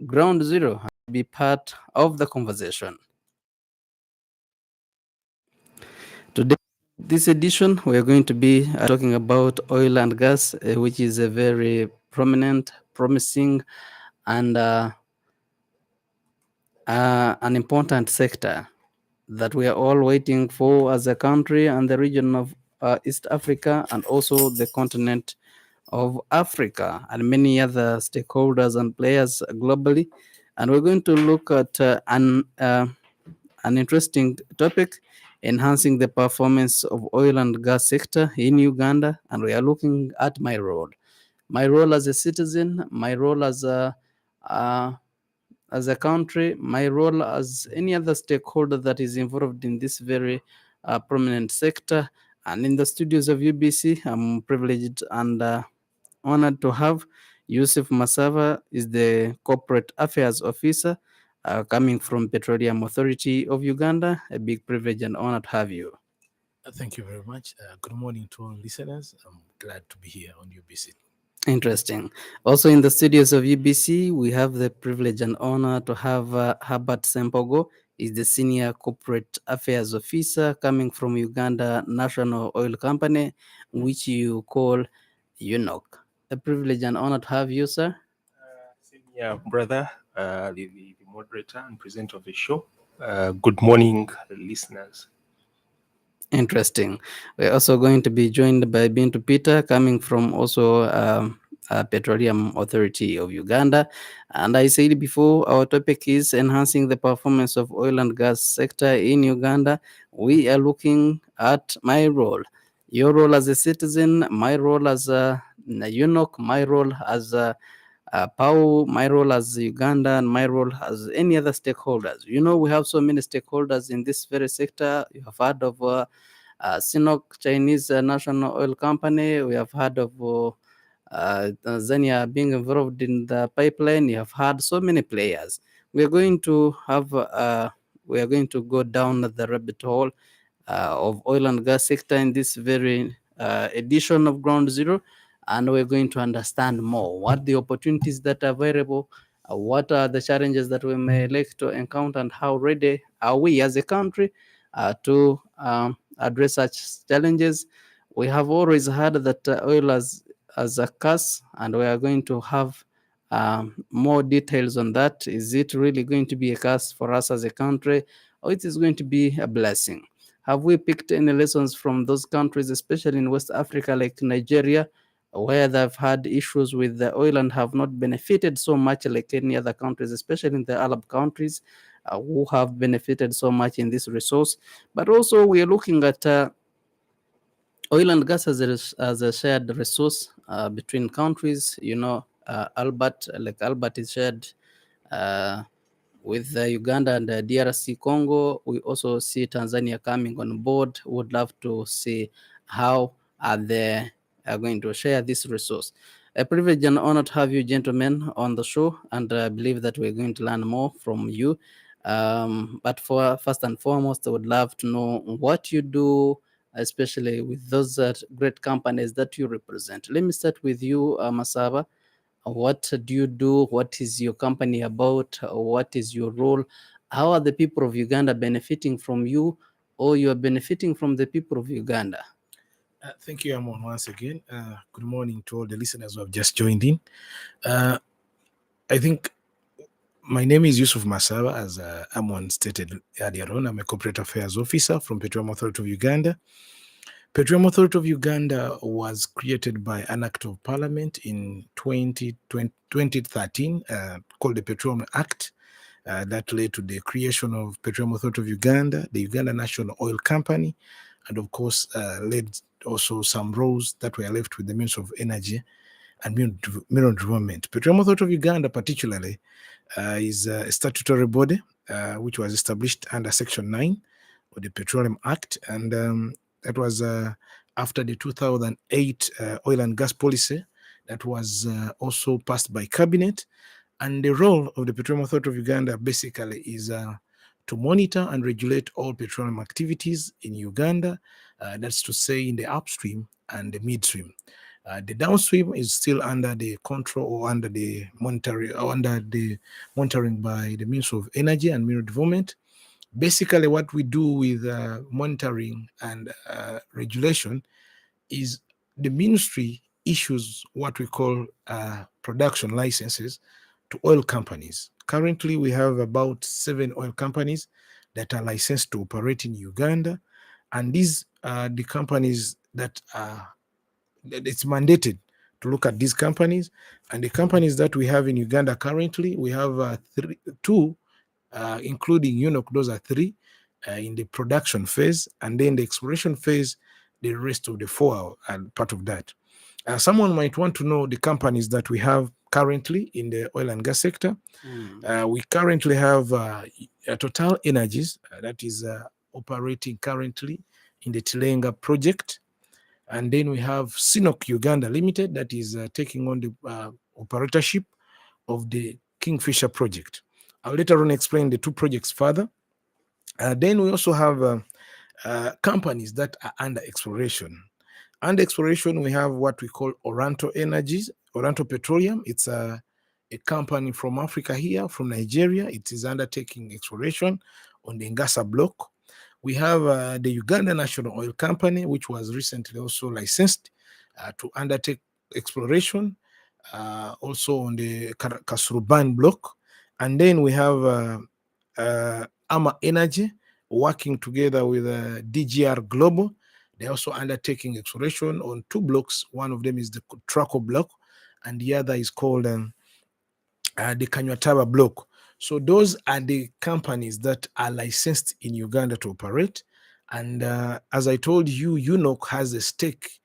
Ground Zero and be part of the conversation. Today, this edition, we are going to be talking about oil and gas, which is a very prominent, promising, and an important sector that we are all waiting for as a country and the region of East Africa and also the continent of Africa and many other stakeholders and players globally. And we're going to look at an interesting topic, enhancing the performance of oil and gas sector in Uganda. And we are looking at my role as a citizen, my role uh, as a country, my role as any other stakeholder that is involved in this very prominent sector. And in the studios of UBC, I'm privileged and honored to have Yusuf Masava is the corporate affairs officer coming from Petroleum Authority of Uganda. A big privilege and honor to have you. Thank you very much. Good morning to all listeners. I'm glad to be here on UBC. Interesting. Also in the studios of UBC, we have the privilege and honor to have Herbert Sempogo, is the senior corporate affairs officer coming from Uganda National Oil Company, which you call UNOC. A privilege and honor to have you, sir. Senior brother, the moderator and presenter of the show. Good morning, listeners. Interesting. We're also going to be joined by Bintu Peter, coming from also Petroleum Authority of Uganda. And I said before, our topic is enhancing the performance of oil and gas sector in Uganda. We are looking at my role, your role as a citizen, my role as a UNOC, my role as a PAU, my role as Uganda, and my role as any other stakeholders. You know, we have so many stakeholders in this very sector. You have heard of Sinopec, Chinese National Oil Company. We have heard of Tanzania being involved in the pipeline. You have had so many players. We are going to have, we are going to go down the rabbit hole of oil and gas sector in this very edition of Ground Zero, and we're going to understand more what the opportunities that are available, what are the challenges that we may like to encounter, and how ready are we as a country to address such challenges. We have always heard that oil as a curse, and we are going to have more details on that. Is it really going to be a curse for us as a country, or it is going to be a blessing? Have we picked any lessons from those countries, especially in West Africa, like Nigeria, where they've had issues with the oil and have not benefited so much like any other countries, especially in the Arab countries, who have benefited so much in this resource? But also, we are looking at oil and gas as a shared resource between countries. You know, Albert is shared with Uganda and DRC Congo. We also see Tanzania coming on board. Would love to see how they are going to share this resource. A privilege and honor to have you gentlemen on the show, and I believe that we're going to learn more from you. But for first and foremost, I would love to know what you do, especially with those great companies that you represent. Let me start with you, Masaba. What do you do? What is your company about? What is your role? How are the people of Uganda benefiting from you, or you are benefiting from the people of Uganda? Thank you, Amon, once again. Good morning to all the listeners who have just joined in. I think my name is Yusuf Masaba, as Amon stated earlier on. I'm a corporate affairs officer from Petroleum Authority of Uganda. Petroleum Authority of Uganda was created by an act of parliament in 2013 called the Petroleum Act. That led to the creation of Petroleum Authority of Uganda, the Uganda National Oil Company, and of course led also some roles that were left with the Ministry of Energy and Mineral Development. Petroleum Authority of Uganda particularly is a statutory body which was established under Section 9 of the Petroleum Act, and that was after the 2008 oil and gas policy that was also passed by Cabinet. And the role of the Petroleum Authority of Uganda basically is to monitor and regulate all petroleum activities in Uganda. That's to say in the upstream and the midstream. The downstream is still under the control or under the monitoring by the Ministry of Energy and Mineral Development. Basically, what we do with monitoring and regulation is the ministry issues what we call production licenses to oil companies. Currently, we have about 7 oil companies that are licensed to operate in Uganda, and these are the companies that it's mandated to look at these companies. And the companies that we have in Uganda currently, we have two, including UNOC. Those are 3 in the production phase, and then the exploration phase, the rest of the 4 are part of that. Someone might want to know the companies that we have currently in the oil and gas sector. We currently have Total Energies that is operating currently in the Tilenga project. And then we have Sinok Uganda Limited that is taking on the operatorship of the Kingfisher project. I'll later on explain the 2 projects further. Then we also have companies that are under exploration. Under exploration, we have what we call Oranto Energies, Oranto Petroleum. It's a company from Africa here, from Nigeria. It is undertaking exploration on the Ngasa block. We have the Uganda National Oil Company, which was recently also licensed to undertake exploration, also on the Kasuruban block. And then we have AMA Energy working together with DGR Global. They're also undertaking exploration on 2 blocks. One of them is the Traco block, and the other is called the Kanyataba block. So those are the companies that are licensed in Uganda to operate. And as I told you, UNOC has a stake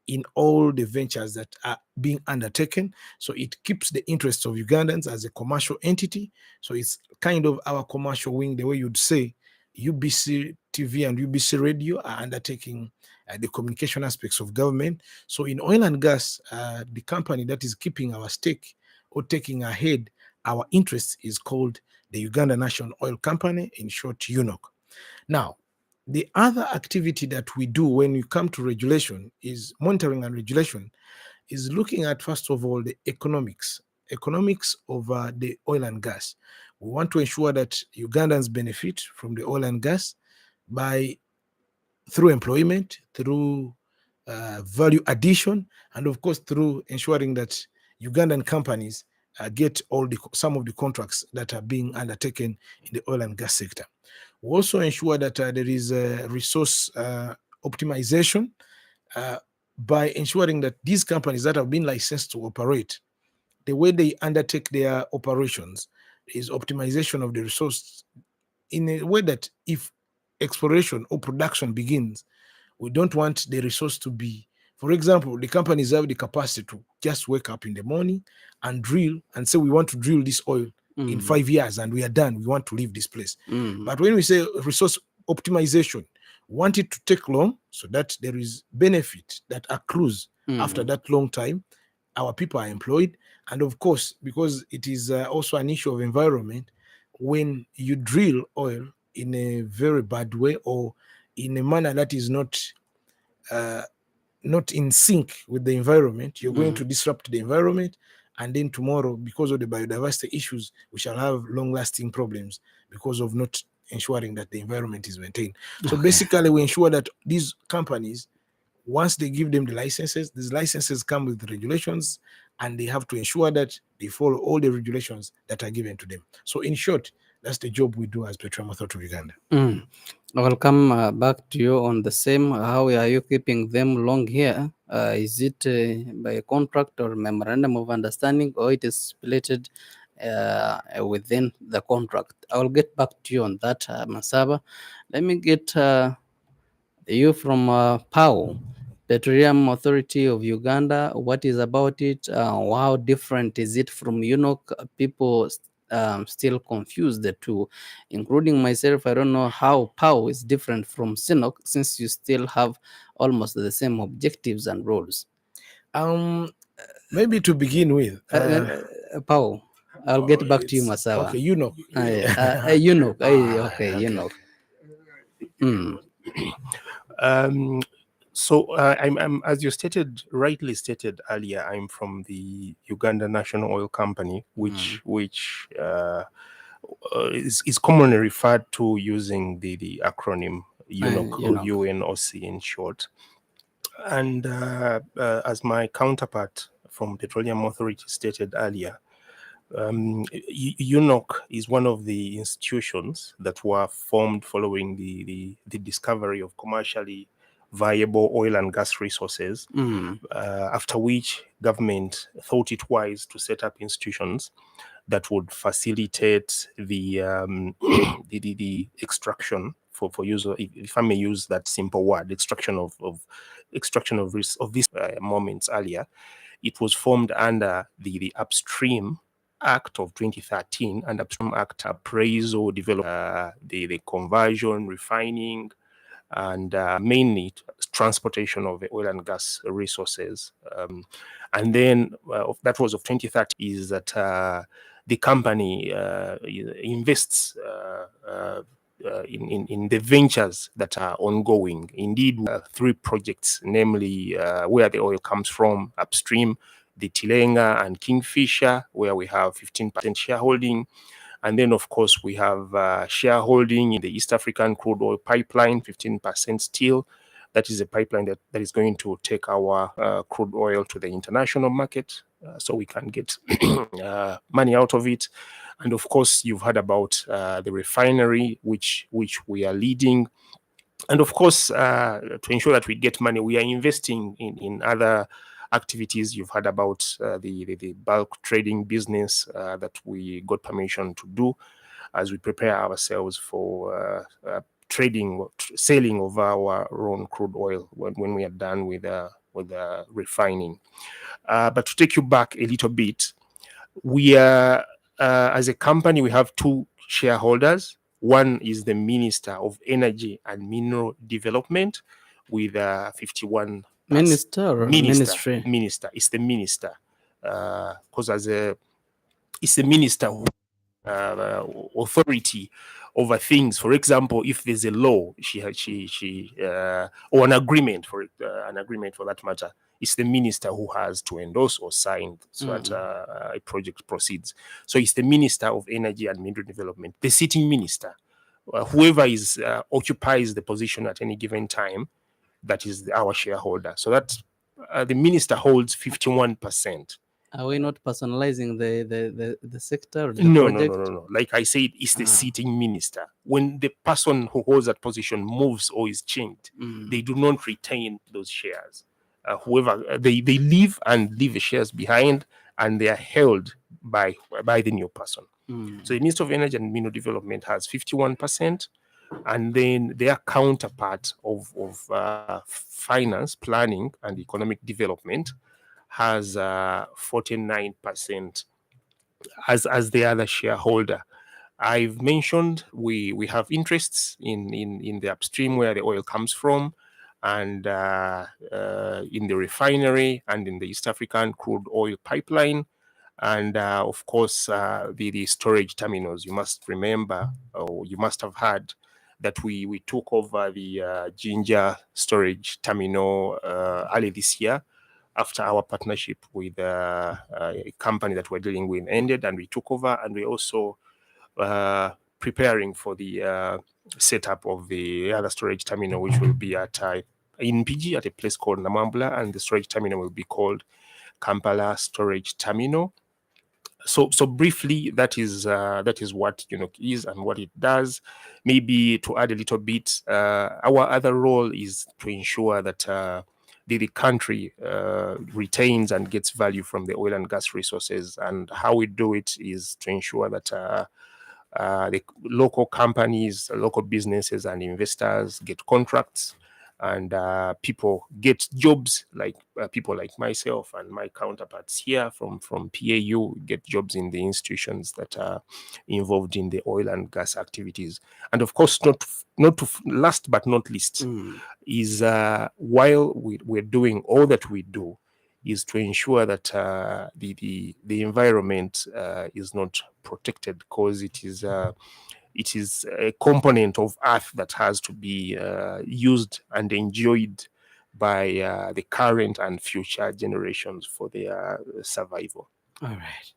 in all the ventures that are being undertaken. So it keeps the interests of Ugandans as a commercial entity. So it's kind of our commercial wing, the way you'd say UBC TV and UBC Radio are undertaking the communication aspects of government. So in oil and gas, the company that is keeping our stake or taking ahead our interests is called the Uganda National Oil Company, in short, UNOC. Now, the other activity that we do when we come to regulation is monitoring and regulation is looking at, first of all, the economics of the oil and gas. We want to ensure that Ugandans benefit from the oil and gas through employment, through value addition, and of course through ensuring that Ugandan companies get some of the contracts that are being undertaken in the oil and gas sector. We also ensure that there is resource optimization by ensuring that these companies that have been licensed to operate, the way they undertake their operations is optimization of the resource in a way that if exploration or production begins, we don't want the resource to be, for example, the companies have the capacity to just wake up in the morning and drill and say, we want to drill this oil in 5 years and we are done. We want to leave this place. But when we say resource optimization, we want it to take long so that there is benefit that accrues after that long time. Our people are employed. And of course, because it is also an issue of environment, when you drill oil in a very bad way or in a manner that is not in sync with the environment, you're going to disrupt the environment. And then tomorrow, because of the biodiversity issues, we shall have long-lasting problems because of not ensuring that the environment is maintained. So basically, we ensure that these companies, once they give them the licenses, these licenses come with the regulations, and they have to ensure that they follow all the regulations that are given to them. So in short, that's the job we do as Petroleum Authority of Uganda. I will come back to you on the same. How are you keeping them long here? Is it by contract or memorandum of understanding, or it is splitted within the contract? I will get back to you on that, Masaba. Let me get you from PAO, Petroleum Authority of Uganda. What is about it? How different is it from UNOC? People still confuse the two, including myself. I don't know how PAO is different from SINOC, since you still have almost the same objectives and roles. Maybe to begin with, PAO. I'll get back to you, Masawa. Okay, UNOC. UNOC. Okay, UNOC. So I'm, as you rightly stated earlier, I'm from the Uganda National Oil Company, which is commonly referred to using the acronym UNOC, or UNOC. UNOC in short. And as my counterpart from Petroleum Authority stated earlier, UNOC is one of the institutions that were formed following the discovery of commercially viable oil and gas resources, after which government thought it wise to set up institutions that would facilitate the the extraction for user, if I may use that simple word, extraction of this moments earlier. It was formed under the Upstream Act of 2013 and Upstream Act appraisal, develop the conversion, refining, and mainly transportation of the oil and gas resources. And then that was of 2030, is that the company invests in the ventures that are ongoing. Indeed, 3 projects, namely where the oil comes from upstream, the Tilenga and Kingfisher, where we have 15% shareholding. And then, of course, we have shareholding in the East African crude oil pipeline, 15% still. That is a pipeline that is going to take our crude oil to the international market, so we can get money out of it. And of course, you've heard about the refinery, which we are leading. And of course, to ensure that we get money, we are investing in other activities. You've heard about the bulk trading business that we got permission to do as we prepare ourselves for selling of our own crude oil when we are done with refining. But to take you back a little bit, we are, as a company, we have 2 shareholders. One is the Minister of Energy and Mineral Development with 51%. Minister or ministry? Minister. It's the minister, because it's the minister who authority over things. For example, if there's a law, or an agreement for that matter, it's the minister who has to endorse or sign so that a project proceeds. So it's the Minister of Energy and Mineral Development, the sitting minister, whoever is occupies the position at any given time, that is our shareholder. So that the minister holds 51%. Are we not personalizing the sector or the No, project? no. Like I said, it's the sitting minister. When the person who holds that position moves or is changed, they do not retain those shares. Whoever they leave and leave the shares behind, and they are held by the new person. So the Minister of Energy and Mineral Development has 51%, and then their counterpart of finance, planning, and economic development has 49% as the other shareholder. I've mentioned we have interests in the upstream where the oil comes from, and in the refinery, and in the East African crude oil pipeline, and of course the storage terminals. You must remember, or you must have heard, that we took over the Ginger storage terminal early this year, after our partnership with a company that we're dealing with ended, and we took over, and we also preparing for the setup of the other storage terminal, which will be at in PG at a place called Namambula, and the storage terminal will be called Kampala Storage Terminal. So briefly, that is what UNOC is and what it does. Maybe to add a little bit, our other role is to ensure that the country retains and gets value from the oil and gas resources. And how we do it is to ensure that the local companies, local businesses, and investors get contracts, and people get jobs, like people like myself and my counterparts here from PAU get jobs in the institutions that are involved in the oil and gas activities. And of course, not to last but not least, is while we're doing all that we do, is to ensure that the environment is not protected, because it is a component of earth that has to be used and enjoyed by the current and future generations for their survival. All right.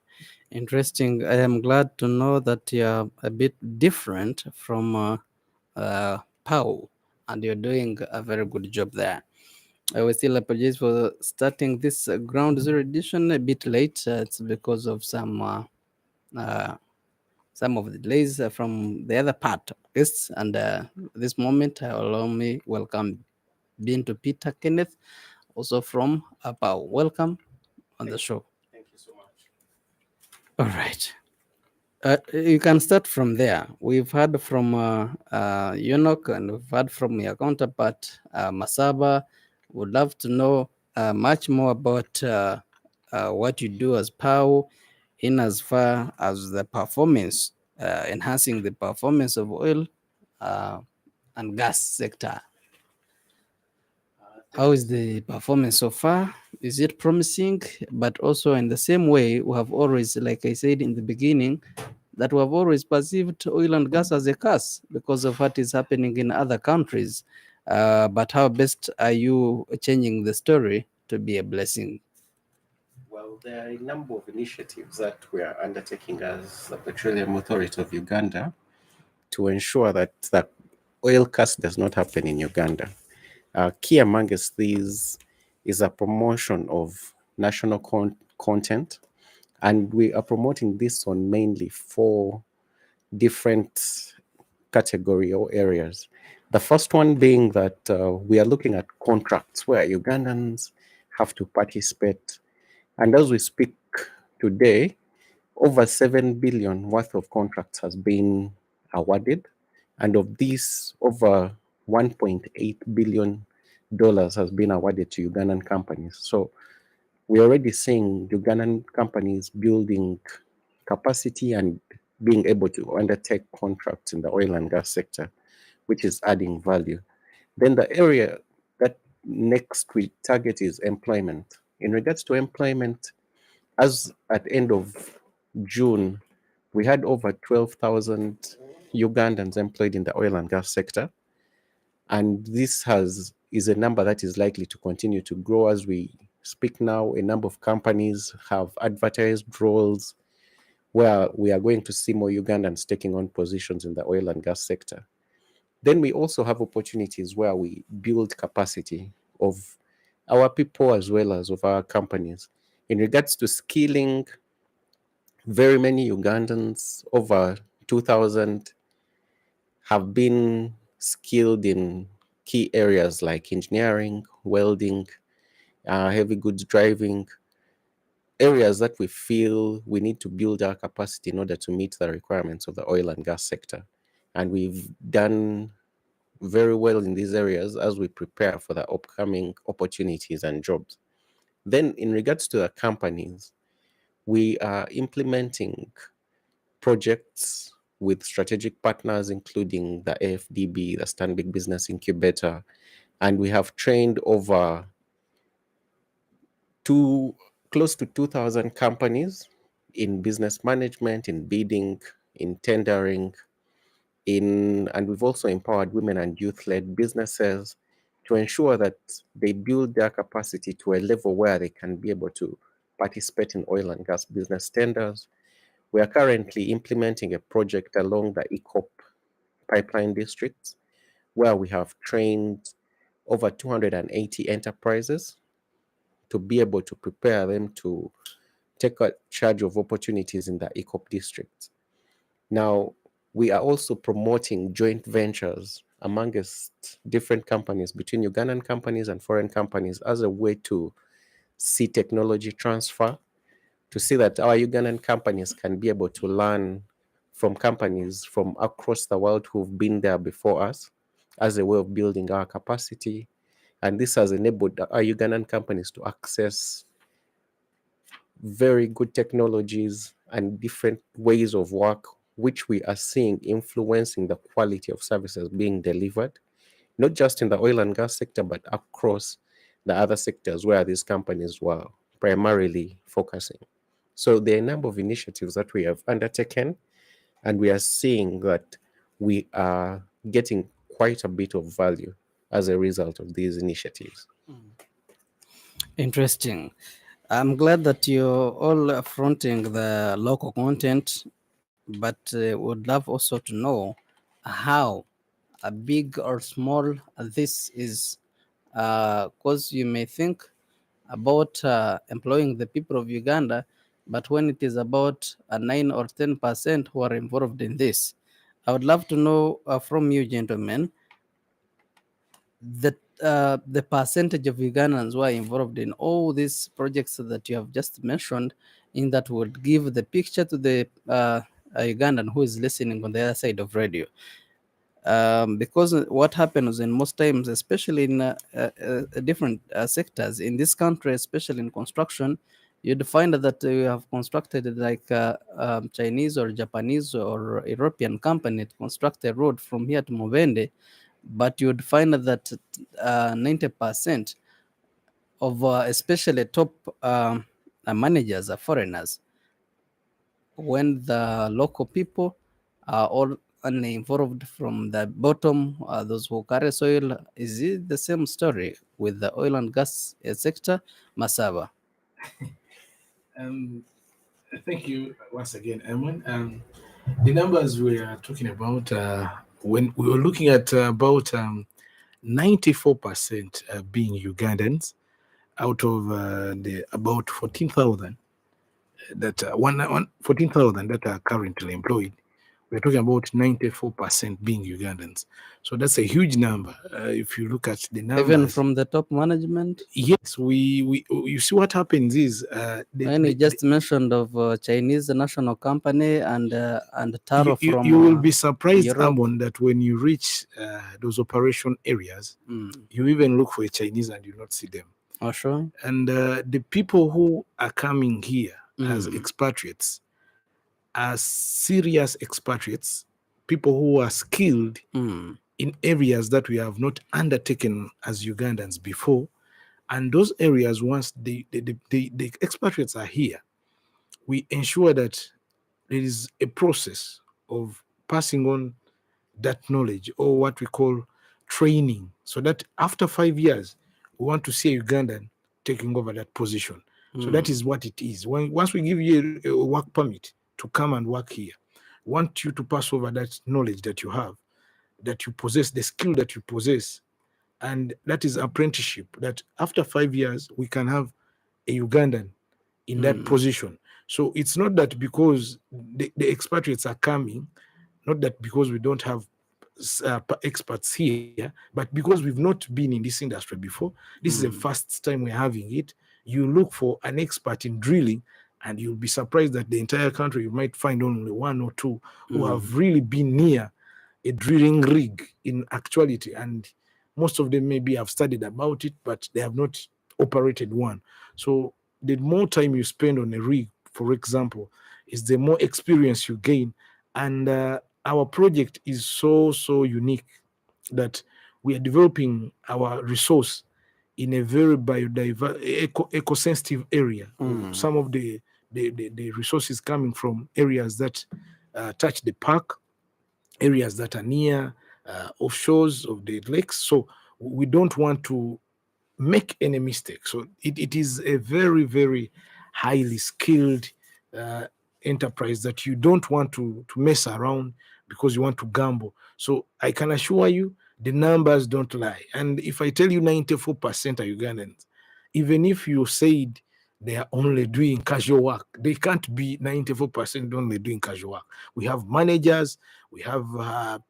Interesting. I am glad to know that you're a bit different from Pau, and you're doing a very good job there. I will still apologize for starting this Ground Zero edition a bit late. It's because of uh, some of the delays from the other part of this. And this moment, allow me welcome Binto Peter Kenneth, also from Pau. Welcome on the show. Thank you so much. All right. You can start from there. We've heard from Enoch and we've heard from your counterpart, Masaba. Would love to know much more about what you do as PAO in as far as the performance, enhancing the performance of oil uh, and gas sector. How is the performance so far? Is it promising? But also, in the same way, we have always, like I said in the beginning, that we have always perceived oil and gas as a curse because of what is happening in other countries. But how best are you changing the story to be a blessing? Well, there are a number of initiatives that we are undertaking as the Petroleum Authority of Uganda to ensure that the oil curse does not happen in Uganda. Key amongst these is a promotion of national content, and we are promoting this on mainly 4 different category or areas. The first one being that we are looking at contracts where Ugandans have to participate. And as we speak today, over 7 billion worth of contracts has been awarded. And of these, over $1.8 billion has been awarded to Ugandan companies. So we're already seeing Ugandan companies building capacity and being able to undertake contracts in the oil and gas sector, which is adding value. Then the area that next we target is employment. In regards to employment, as at end of June, we had over 12,000 Ugandans employed in the oil and gas sector. And this is a number that is likely to continue to grow as we speak now. A number of companies have advertised roles where we are going to see more Ugandans taking on positions in the oil and gas sector. Then we also have opportunities where we build capacity of our people as well as of our companies. In regards to skilling, very many Ugandans, over 2,000, have been skilled in key areas like engineering, welding, heavy goods driving, areas that we feel we need to build our capacity in order to meet the requirements of the oil and gas sector. And we've done very well in these areas as we prepare for the upcoming opportunities and jobs. Then in regards to the companies, we are implementing projects with strategic partners, including the AFDB, the Stanbic Business Incubator, and we have trained over close to 2,000 companies in business management, in bidding, in tendering, and we've also empowered women and youth-led businesses to ensure that they build their capacity to a level where they can be able to participate in oil and gas business tenders. We are currently implementing a project along the ECOP pipeline districts where we have trained over 280 enterprises to be able to prepare them to take charge of opportunities in the ECOP districts. Now, we are also promoting joint ventures amongst different companies between Ugandan companies and foreign companies as a way to see technology transfer, to see that our Ugandan companies can be able to learn from companies from across the world who've been there before us as a way of building our capacity. And this has enabled our Ugandan companies to access very good technologies and different ways of work, which we are seeing influencing the quality of services being delivered, not just in the oil and gas sector, but across the other sectors where these companies were primarily focusing. So there are a number of initiatives that we have undertaken, and we are seeing that we are getting quite a bit of value as a result of these initiatives. Interesting. I'm glad that you're all affronting the local content, but would love also to know how big or small this is. Because you may think about employing the people of Uganda, but when it is about 9 or 10% who are involved in this, I would love to know from you, gentlemen, the percentage of Ugandans who are involved in all these projects that you have just mentioned, in that would give the picture to the Ugandan who is listening on the other side of radio. Because what happens in most times, especially in different sectors in this country, especially in construction, you'd find that you have constructed like Chinese or Japanese or European company to construct a road from here to Mubende, but you'd find that 90% of especially top managers are foreigners, when the local people are all only involved from the bottom, those who carry soil. Is it the same story with the oil and gas sector, Masaba? Um, Thank you once again, Emman. The numbers we are talking about, when we were looking at about 94% being Ugandans out of the about 14,000 that 14,000 that are currently employed. We're talking about 94% being Ugandans. So that's a huge number. If you look at the numbers, Even from the top management? yes, we you see what happens is When you just mentioned of Chinese national company and Taro from you will be surprised, Europe. Amon, that when you reach those operation areas, Mm. you even look for a Chinese and you not see them. Oh, sure. And the people who are coming here as Mm. expatriates are serious expatriates, people who are skilled Mm. in areas that we have not undertaken as Ugandans before. And those areas, once the expatriates are here, we ensure that there is a process of passing on that knowledge, or what we call training, so that after 5 years, we want to see a Ugandan taking over that position. So that is what it is. Once we give you a work permit to come and work here, we want you to pass over that knowledge that you have, that you possess, the skill that you possess, and that is apprenticeship. That after 5 years, we can have a Ugandan in that position. So it's not that because the expatriates are coming, not that because we don't have experts here, but because we've not been in this industry before. This is the first time we're having it. You look for an expert in drilling, and you'll be surprised that the entire country you might find only one or two who have really been near a drilling rig in actuality, and most of them maybe have studied about it, but they have not operated one. So the more time you spend on a rig, for example, is the more experience you gain. And our project is so unique that we are developing our resource in a very biodiverse, eco-sensitive area. Some of the resources coming from areas that touch the park, areas that are near offshores of the lakes. So we don't want to make any mistake. So it is a very highly skilled enterprise that you don't want to mess around because you want to gamble. So I can assure you the numbers don't lie. And if I tell you 94% are Ugandans, even if you said they are only doing casual work, they can't be 94% only doing casual work. We have managers, we have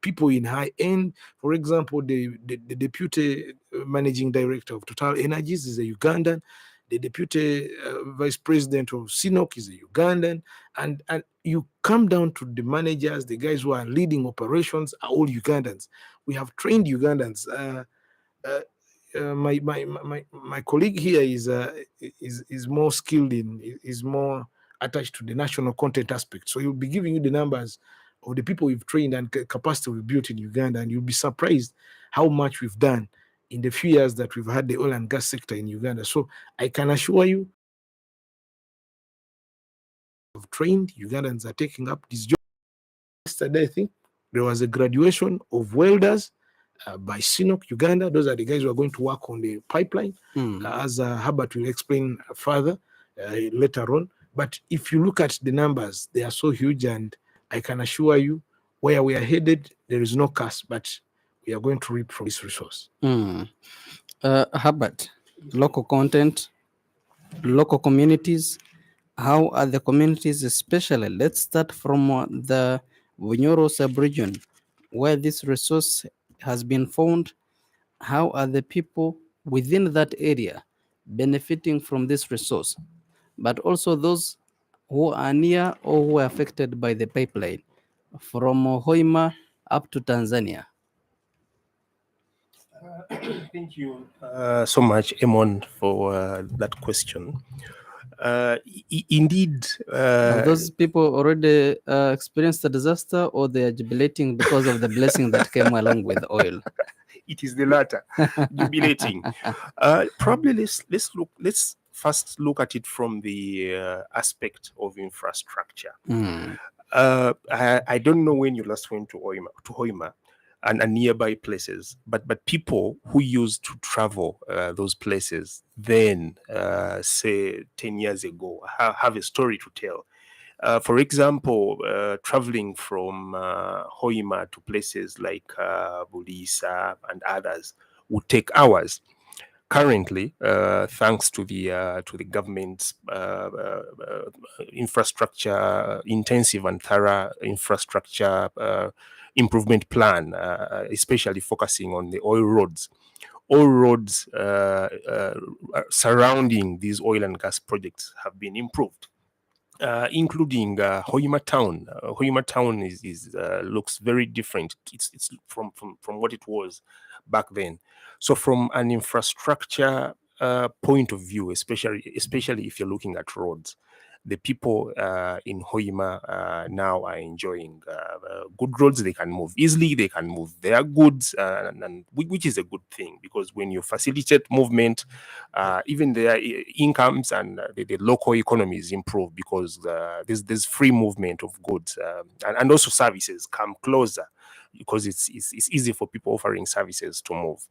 people in high end. For example, the deputy managing director of Total Energies is a Ugandan. The deputy vice president of SINOC is a Ugandan. And you come down to the managers, the guys who are leading operations are all Ugandans. We have trained Ugandans. My colleague here is more skilled is more attached to the national content aspect. So he'll be giving you the numbers of the people we've trained and capacity we've built in Uganda, and you'll be surprised how much we've done in the few years that we've had the oil and gas sector in Uganda. So I can assure you, we've trained Ugandans are taking up this job. Yesterday, I think there was a graduation of welders by CNOC Uganda. Those are the guys who are going to work on the pipeline, as Herbert will explain further later on. But if you look at the numbers, they are so huge, and I can assure you where we are headed, there is no curse, but we are going to reap from this resource. Herbert, local content, local communities. How are the communities, especially? Let's start from the Bunyoro sub-region, where this resource has been found. How are the people within that area benefiting from this resource? But also those who are near or who are affected by the pipeline from Hoima up to Tanzania. Thank you so much, Emon, for that question. Indeed, Have those people already experienced the disaster, or they are jubilating because of the blessing that came along with oil? it is the latter, jubilating. Probably let's first look at it from the aspect of infrastructure. I don't know when you last went to Hoima and nearby places, but people who used to travel those places then, say 10 years ago, have a story to tell. For example, traveling from Hoima to places like Bulisa and others would take hours. Currently, thanks to the government's infrastructure, intensive and thorough infrastructure improvement plan, especially focusing on the oil roads. All roads surrounding these oil and gas projects have been improved, including Hoima town. Hoima town is looks very different. It's from what it was back then. So from an infrastructure point of view, especially if you're looking at roads, the people in Hoima now are enjoying good roads. They can move easily. They can move their goods, and which is a good thing, because when you facilitate movement, even their incomes and the local economies improve, because there's free movement of goods, and also services come closer, because it's easy for people offering services to move.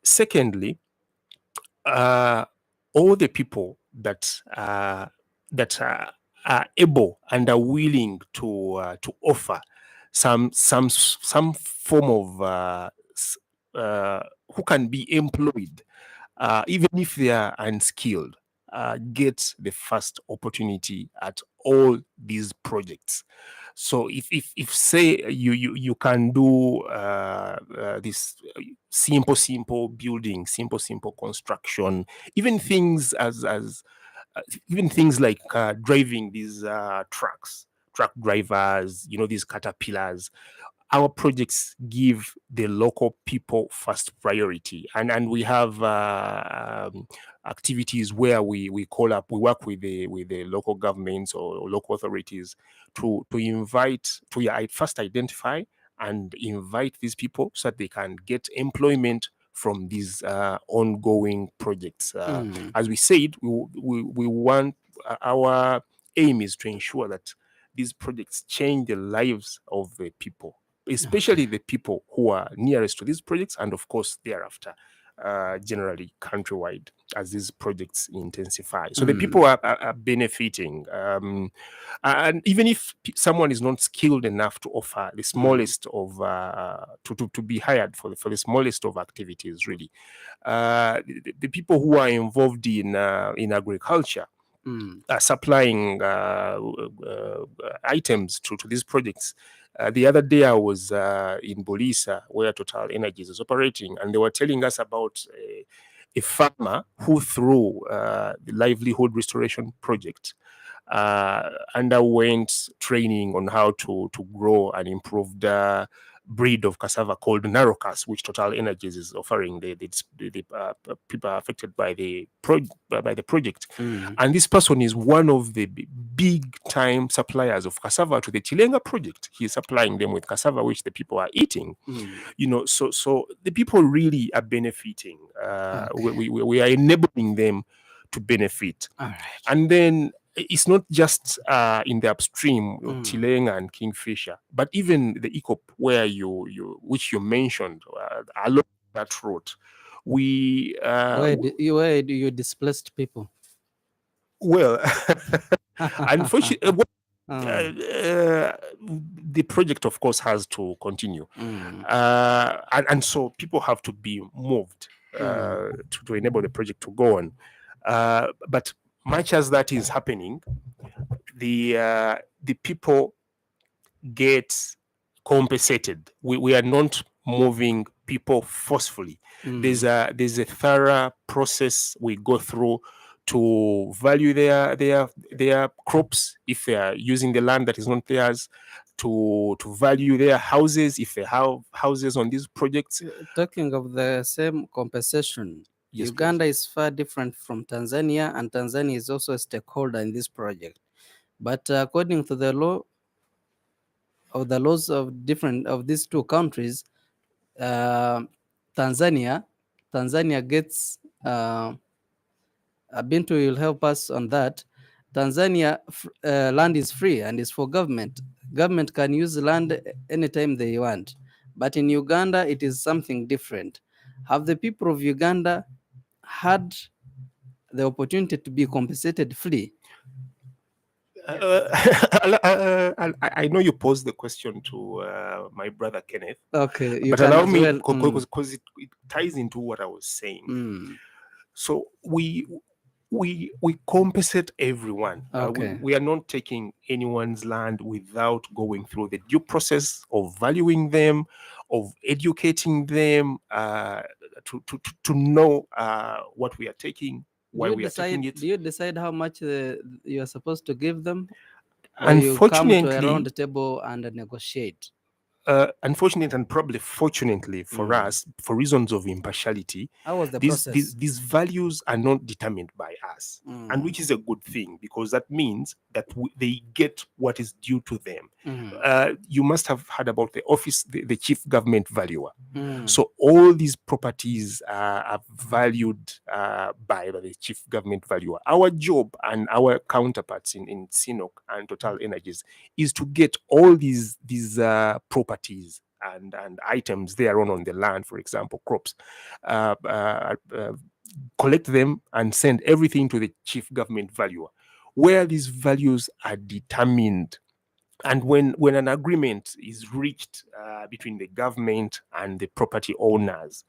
Secondly, all the people that are able and are willing to offer some form of who can be employed, even if they are unskilled, get the first opportunity at all these projects. So if say you can do this simple building, simple construction, even things even things like driving these truck drivers, these caterpillars. Our projects give the local people first priority, and we have activities where we work with the local governments or local authorities to first identify and invite these people so that they can get employment from these ongoing projects. As we said, we want, our aim is to ensure that these projects change the lives of the people, especially the people who are nearest to these projects, and of course thereafter generally countrywide as these projects intensify. So the people are benefiting, and even if someone is not skilled enough to offer the smallest of to be hired for the smallest of activities, really, the people who are involved in agriculture, supplying items to these projects. The other day I was in Bulisa, where Total Energies is operating, and they were telling us about a farmer who, through the livelihood restoration project, underwent training on how to grow an improved breed of cassava called Narocas, which Total Energies is offering the people affected by the project. And this person is one of the big time suppliers of cassava to the Chilenga project. He is supplying them with cassava, which the people are eating. So the people really are benefiting. We are enabling them to benefit. All right. And then it's not just in the upstream, Tileng and Kingfisher, but even the ECOP where which you mentioned, along that route, we Where do you displaced people? well, unfortunately, Mm. the project, of course, has to continue, and so people have to be moved to enable the project to go on. But much as that is happening, the people get compensated. We are not moving people forcefully. There's a thorough process we go through to value their crops if they are using the land that is not theirs, to value their houses if they have houses on these projects. Talking of the same compensation, Yes, Uganda is far different from Tanzania, and Tanzania is also a stakeholder in this project. But according to the laws of different of these two countries, uh, Tanzania gets. Bintu will help us on that. Tanzania land is free and is for government. Government can use land anytime they want. But in Uganda, it is something different. Have the people of Uganda had the opportunity to be compensated fully? I know you posed the question to my brother Kenneth. Okay, you but can allow as me, well. because it ties into what I was saying. So we compensate everyone. Okay. We are not taking anyone's land without going through the due process of valuing them, of educating them, to know what we are taking, why we are taking it. Do you decide how much you are supposed to give them, or you come to a round table and negotiate? Unfortunately, and probably fortunately for us, for reasons of impartiality, how was the process? These values are not determined by us, and which is a good thing, because that means that they get what is due to them. You must have heard about the office, the chief government valuer. So all these properties are valued by the chief government valuer. Our job and our counterparts in CNOC and Total Energies is to get all these properties and items there on the land, for example, crops, collect them and send everything to the chief government valuer, where these values are determined. And when an agreement is reached between the government and the property owners,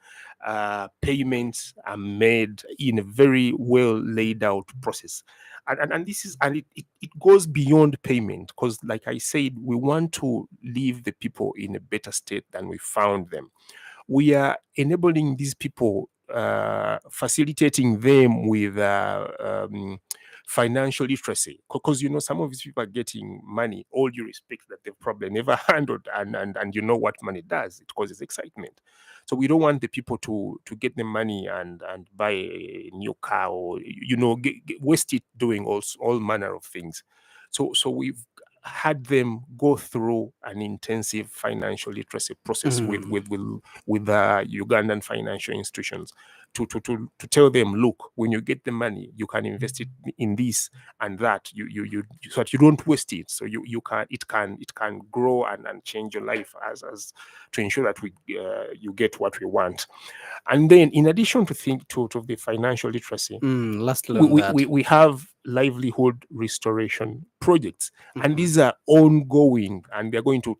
payments are made in a very well laid out process. And this is, and it goes beyond payment, because, like I said, we want to leave the people in a better state than we found them. We are enabling these people, facilitating them with financial literacy, because some of these people are getting money, all due respect, that they've probably never handled, and you know what money does, it causes excitement. So we don't want the people to get the money and buy a new car, or waste it doing all manner of things. So we've had them go through an intensive financial literacy process with Ugandan financial institutions to tell them, look, when you get the money, you can invest it in this and that, you so that you don't waste it, so it can grow and change your life as to ensure that you get what we want. And then, in addition to the financial literacy, we have livelihood restoration projects, and these are ongoing, and they're going to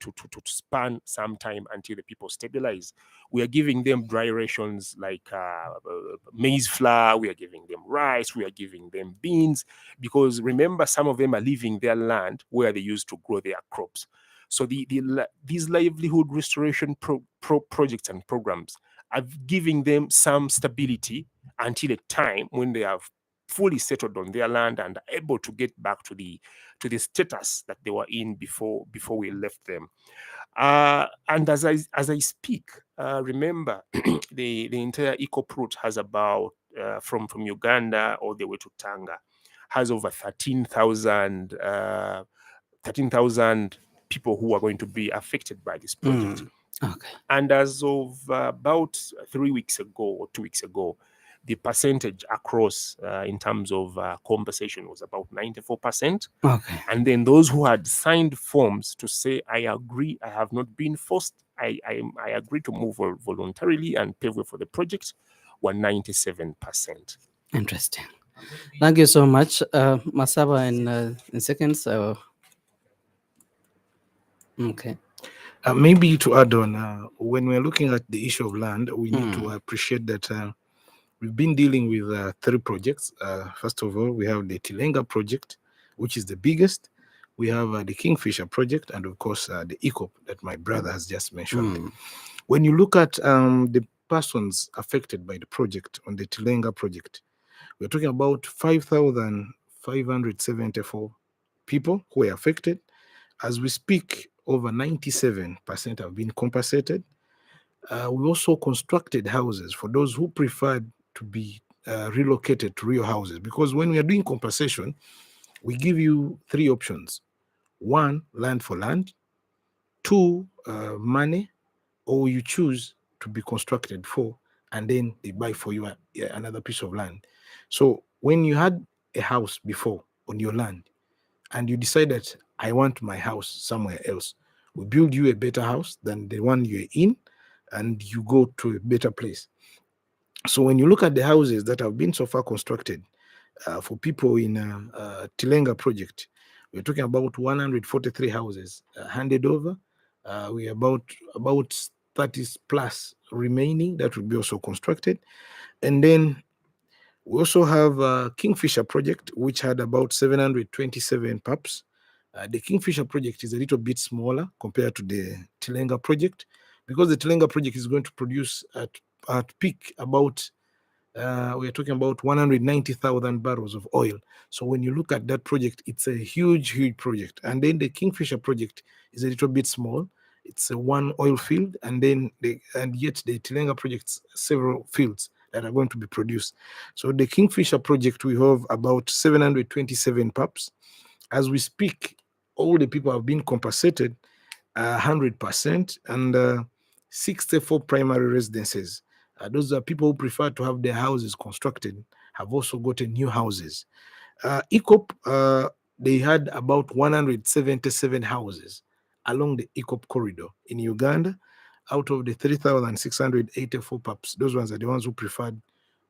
span some time until the people stabilize. We are giving them dry rations like maize flour, we are giving them rice, we are giving them beans, because remember, some of them are leaving their land where they used to grow their crops. So these livelihood restoration projects and programs are giving them some stability until a time when they have fully settled on their land and able to get back to the status that they were in before we left them. And as I speak, remember, the entire ECOP route has about from Uganda all the way to Tanga, has over 13,000 people who are going to be affected by this project. Okay. And as of about 3 weeks ago or 2 weeks ago, the percentage across in terms of compensation was about 94%. Okay. And then those who had signed forms to say, I agree, I have not been forced, I agree to move voluntarily and pay for the project, were 97%. Interesting. Thank you so much, Masaba. In seconds. Okay. Maybe to add on, when we're looking at the issue of land, we need to appreciate that we've been dealing with 3 projects. First of all, we have the Tilenga project, which is the biggest. We have the Kingfisher project, and of course, the ECOP that my brother has just mentioned. When you look at the persons affected by the project on the Tilenga project, we're talking about 5,574 people who are affected. As we speak, over 97% have been compensated. We also constructed houses for those who preferred to be relocated to real houses, because when we are doing compensation, we give you 3 options. 1, land for land. 2, money, or you choose to be constructed for, and then they buy for you another piece of land. So when you had a house before on your land, and you decide that I want my house somewhere else, we build you a better house than the one you're in, and you go to a better place. So when you look at the houses that have been so far constructed for people in Tilenga project, we're talking about 143 houses handed over. We about 30 plus remaining that will be also constructed. And then we also have Kingfisher project, which had about 727 pups. The Kingfisher project is a little bit smaller compared to the Tilenga project, because the Tilenga project is going to produce at peak about we're talking about 190,000 barrels of oil. So when you look at that project, it's a huge project. And then the Kingfisher project is a little bit small. It's a 1 oil field, and yet the Tilenga project's several fields that are going to be produced. So the Kingfisher project, we have about 727 pups. As we speak, all the people have been compensated 100%, and 64 primary residences. Those are people who prefer to have their houses constructed, have also gotten new houses. ECOP, they had about 177 houses along the ECOP corridor in Uganda. Out of the 3,684 pups, those ones are the ones who preferred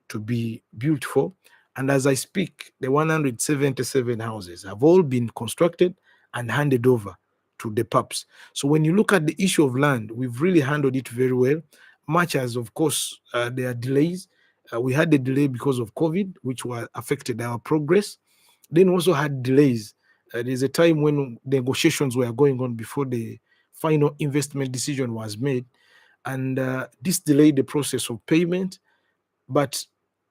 to be built for. And as I speak, the 177 houses have all been constructed and handed over to the pups. So when you look at the issue of land, we've really handled it very well, much as, of course, there are delays. We had the delay because of COVID, which affected our progress. Then we also had delays. There's a time when negotiations were going on before the final investment decision was made, and this delayed the process of payment. But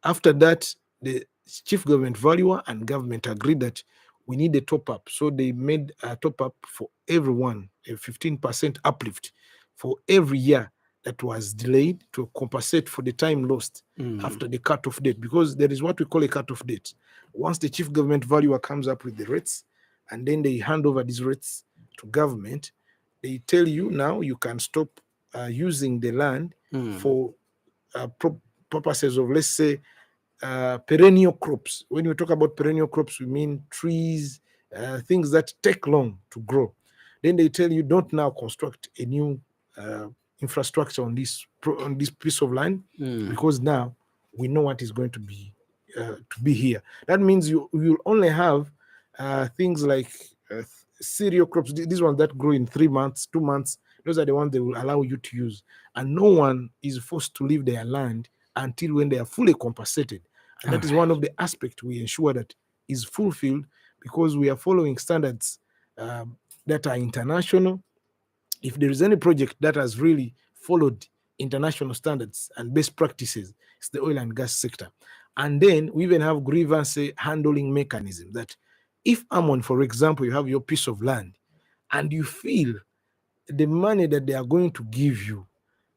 after that, the chief government valuer and government agreed that we need a top-up. So they made a top-up for everyone, a 15% uplift for every year that was delayed, to compensate for the time lost after the cut-off date, because there is what we call a cut-off date. Once the chief government valuer comes up with the rates, and then they hand over these rates to government, they tell you now you can stop using the land for purposes of, let's say, perennial crops. When we talk about perennial crops, we mean trees, things that take long to grow. Then they tell you, don't now construct a new infrastructure on this piece of land, because now we know what is going to be here. That means you'll only have things like cereal crops, these ones that grow in 3 months, 2 months. Those are the ones they will allow you to use, and no one is forced to leave their land until when they are fully compensated. And that is one of the aspects we ensure that is fulfilled, because we are following standards that are international. If there is any project that has really followed international standards and best practices, it's the oil and gas sector. And then we even have grievance handling mechanism, that if for example, you have your piece of land and you feel the money that they are going to give you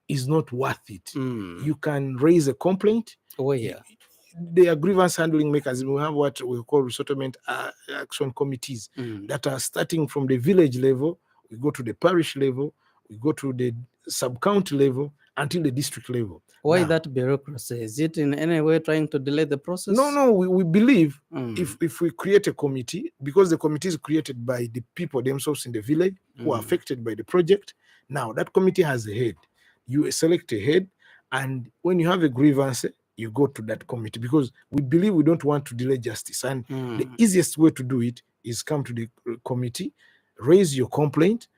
is not worth it, you can raise a complaint. The grievance handling mechanism, we have what we call resettlement action committees that are starting from the village level. We go to the parish level, we go to the sub-county level, until the district level. Why Now, that bureaucracy? Is it in any way trying to delay the process? no, we believe Mm. if we create a committee, because the committee is created by the people themselves in the village who are affected by the project. Now, that committee has a head. You select a head, and when you have a grievance, you go to that committee, because we believe we don't want to delay justice. And the easiest way to do it is come to the committee, raise your complaint.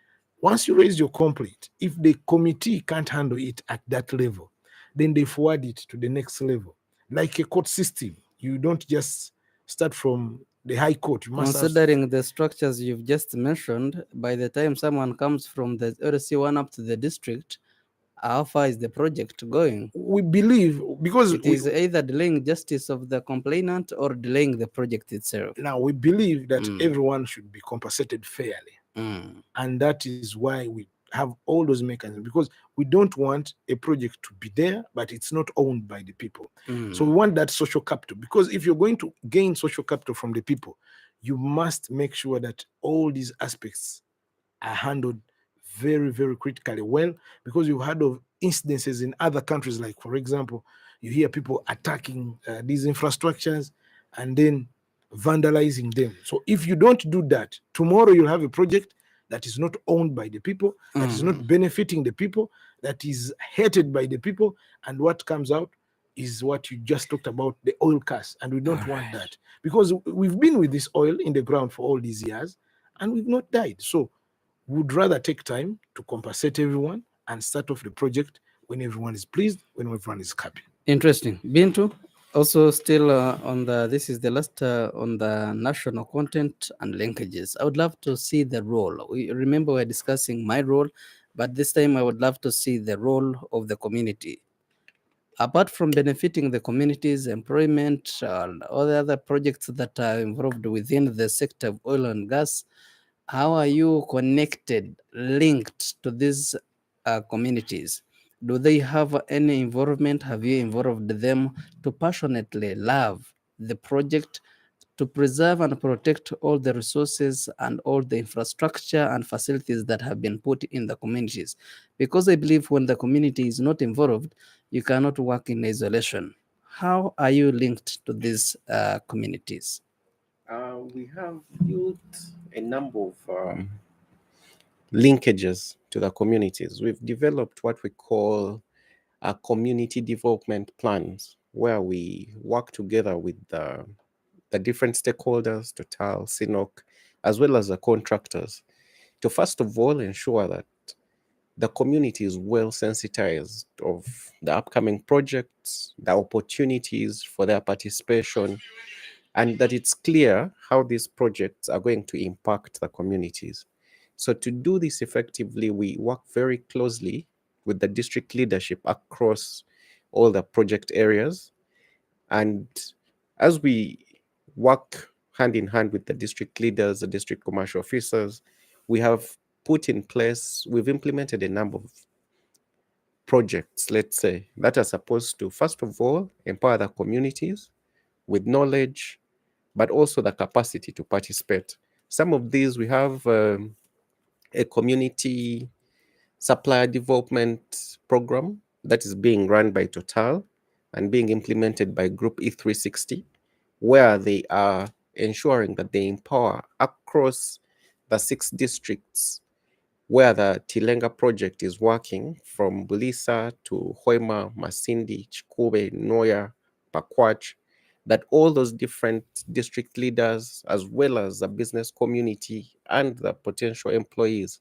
Once you raise your complaint, if the committee can't handle it at that level, then they forward it to the next level. Like a court system, you don't just start from the high court. You must have, Considering the structures you've just mentioned, by the time someone comes from the RC1 up to the district, how far is the project going? we believe, because It is either delaying justice of the complainant or delaying the project itself. now we believe that everyone should be compensated fairly. And that is why we have all those mechanisms, because we don't want a project to be there, but it's not owned by the people. So we want that social capital, because if you're going to gain social capital from the people, you must make sure that all these aspects are handled very, very critically well, because you've heard of incidences in other countries, like, for example, you hear people attacking these infrastructures and then vandalizing them. So if you don't do that, tomorrow you'll have a project that is not owned by the people, that is not benefiting the people, that is hated by the people, and what comes out is what you just talked about, the oil cast. And we don't want that, because we've been with this oil in the ground for all these years and we've not died. So would rather take time to compensate everyone and start off the project when everyone is pleased, when everyone is happy. Interesting. Bintu, also still on the, this is the last on the national content and linkages. I would love to see the role. We remember we're discussing my role, but this time I would love to see the role of the community. Apart from benefiting the community's employment and all the other projects that are involved within the sector of oil and gas, how are you connected, linked to these communities? Do they have any involvement? Have you involved them to passionately love the project, to preserve and protect all the resources and all the infrastructure and facilities that have been put in the communities? Because I believe when the community is not involved, you cannot work in isolation. How are you linked to these communities? We have built a number of linkages to the communities. We've developed what we call community development plans, where we work together with the different stakeholders, Total, CNOC, as well as the contractors, to first of all ensure that the community is well sensitized of the upcoming projects, the opportunities for their participation, and that it's clear how these projects are going to impact the communities. So to do this effectively, we work very closely with the district leadership across all the project areas. And as we work hand in hand with the district leaders, the district commercial officers, we have put in place, we've implemented a number of projects, let's say, that are supposed to, first of all, empower the communities with knowledge, but also the capacity to participate. Some of these, we have a community supplier development program that is being run by Total and being implemented by Group E360, where they are ensuring that they empower across the 6 districts where the Tilenga project is working, from Bulisa to Hoima, Masindi, Chikube, Noya, Pakwach, that all those different district leaders, as well as the business community and the potential employees,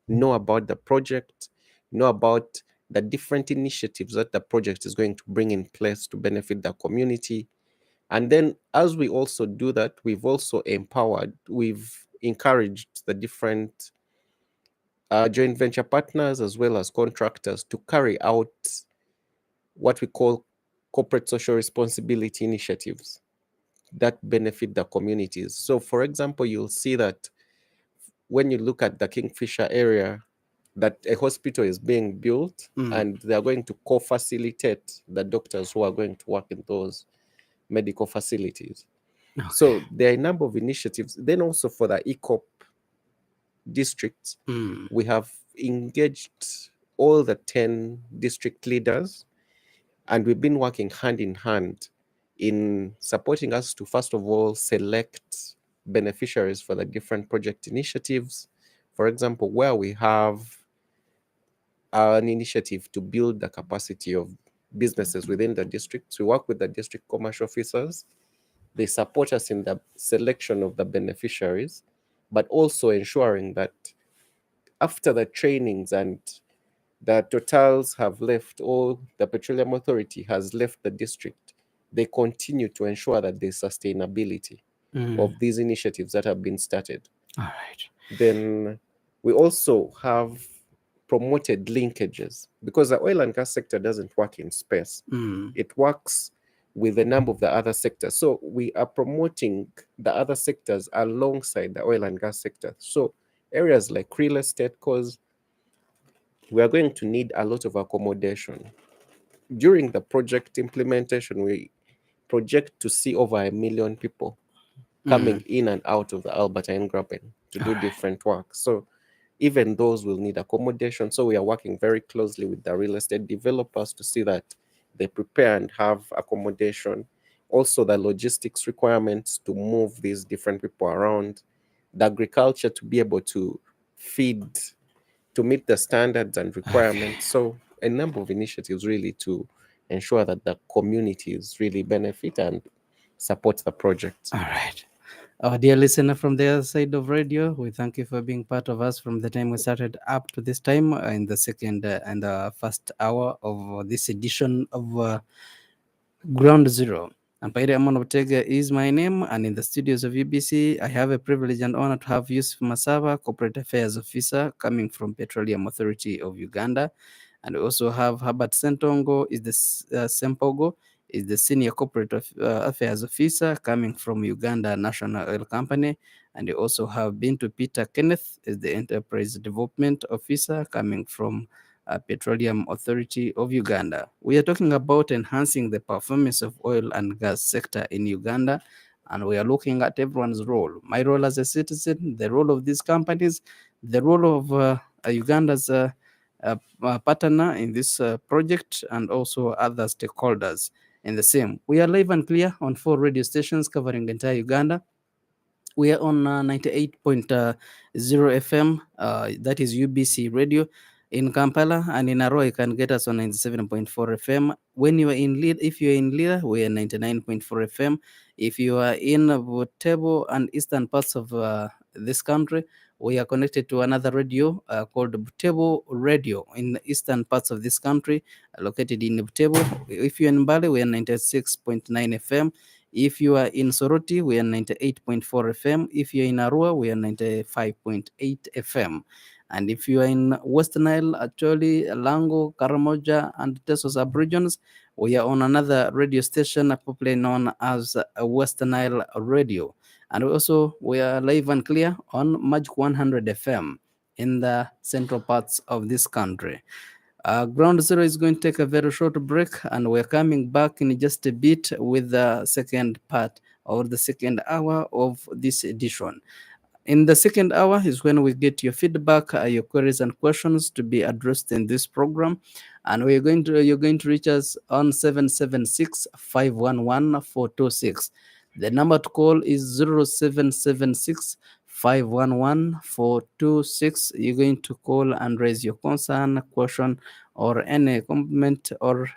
know about the project, know about the different initiatives that the project is going to bring in place to benefit the community. And then as we also do that, we've also empowered, we've encouraged the different joint venture partners as well as contractors to carry out what we call corporate social responsibility initiatives that benefit the communities. So for example, you'll see that when you look at the Kingfisher area, that a hospital is being built and they are going to co-facilitate the doctors who are going to work in those medical facilities. Okay. So there are a number of initiatives. Then also for the ECOP districts, we have engaged all the 10 district leaders And we've been working hand in hand in supporting us to, first of all, select beneficiaries for the different project initiatives. For example, where we have an initiative to build the capacity of businesses within the districts, we work with the district commercial officers. They support us in the selection of the beneficiaries, but also ensuring that after the trainings and the totals have left, or the Petroleum Authority has left the district, they continue to ensure that there's sustainability of these initiatives that have been started. All right. Then we also have promoted linkages, because the oil and gas sector doesn't work in space. It works with a number of the other sectors. So we are promoting the other sectors alongside the oil and gas sector. So areas like real estate, because we are going to need a lot of accommodation. During the project implementation, we project to see over 1 million people coming in and out of the Albertine Graben to do different work. So even those will need accommodation. So we are working very closely with the real estate developers to see that they prepare and have accommodation. Also, the logistics requirements to move these different people around, the agriculture to be able to feed, to meet the standards and requirements. So a number of initiatives really to ensure that the communities really benefit and support the project. All right. Our dear listener from the other side of radio, we thank you for being part of us from the time we started up to this time in the second and first hour of this edition of Ground Zero. Ampaire Amon Ortega is my name, and in the studios of UBC, I have a privilege and honor to have Yusuf Masaba, Corporate Affairs Officer, coming from Petroleum Authority of Uganda. And we also have Herbert Sentongo, Sempogo, is the Senior Corporate Affairs Officer, coming from Uganda National Oil Company. And we also have Bintu Peter Kenneth, is the Enterprise Development Officer, coming from Petroleum Authority of Uganda. We are talking about enhancing the performance of oil and gas sector in Uganda, and we are looking at everyone's role. My role as a citizen, the role of these companies, the role of Uganda's partner in this project, and also other stakeholders in the same. We are live and clear on 4 radio stations covering entire Uganda. We are on 98.0 FM, that is UBC Radio in Kampala, and in ARUA you can get us on 97.4 FM. When you are in LIRA, if you are in LIRA, we are 99.4 FM. If you are in BUTEBO and eastern parts of this country, we are connected to another radio called BUTEBO Radio in the eastern parts of this country, located in BUTEBO. If you're in MBALE, we are 96.9 FM. If you are in Soroti, we are 98.4 FM. If you're in ARUA, we are 95.8 FM. And if you are in West Nile, actually, Lango, Karamoja, and Teso sub-regions, we are on another radio station popularly known as West Nile Radio. And also, we are live and clear on Magic 100 FM in the central parts of this country. Ground Zero is going to take a very short break, and we're coming back in just a bit with the second part or the second hour of this edition. In the second hour is when we get your feedback, your queries and questions to be addressed in this program. And you're going to reach us on 776-511-426. The number to call is 0776-511-426. You're going to call and raise your concern, question, or any comment or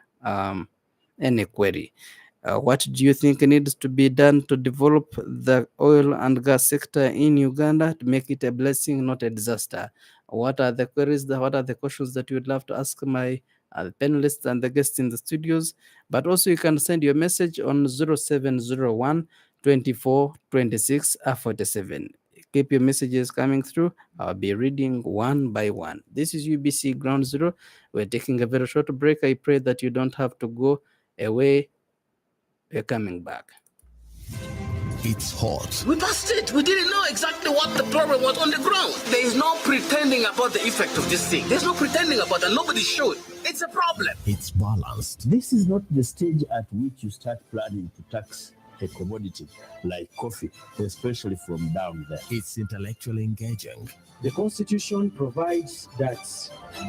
any query. What do you think needs to be done to develop the oil and gas sector in Uganda to make it a blessing, not a disaster? What are the queries, what are the questions that you would love to ask my panelists and the guests in the studios? But also you can send your message on 0701 24 26 47. Keep your messages coming through. I'll be reading one by one. This is UBC Ground Zero. We're taking a very short break. I pray that you don't have to go away. We're coming back. It's hot. We passed it. We didn't know exactly what the problem was on the ground. There is no pretending about the effect of this thing. There's no pretending about that. Nobody should. It's a problem. It's balanced. This is not the stage at which you start planning to tax a commodity like coffee, especially from down there. It's intellectually engaging. The Constitution provides that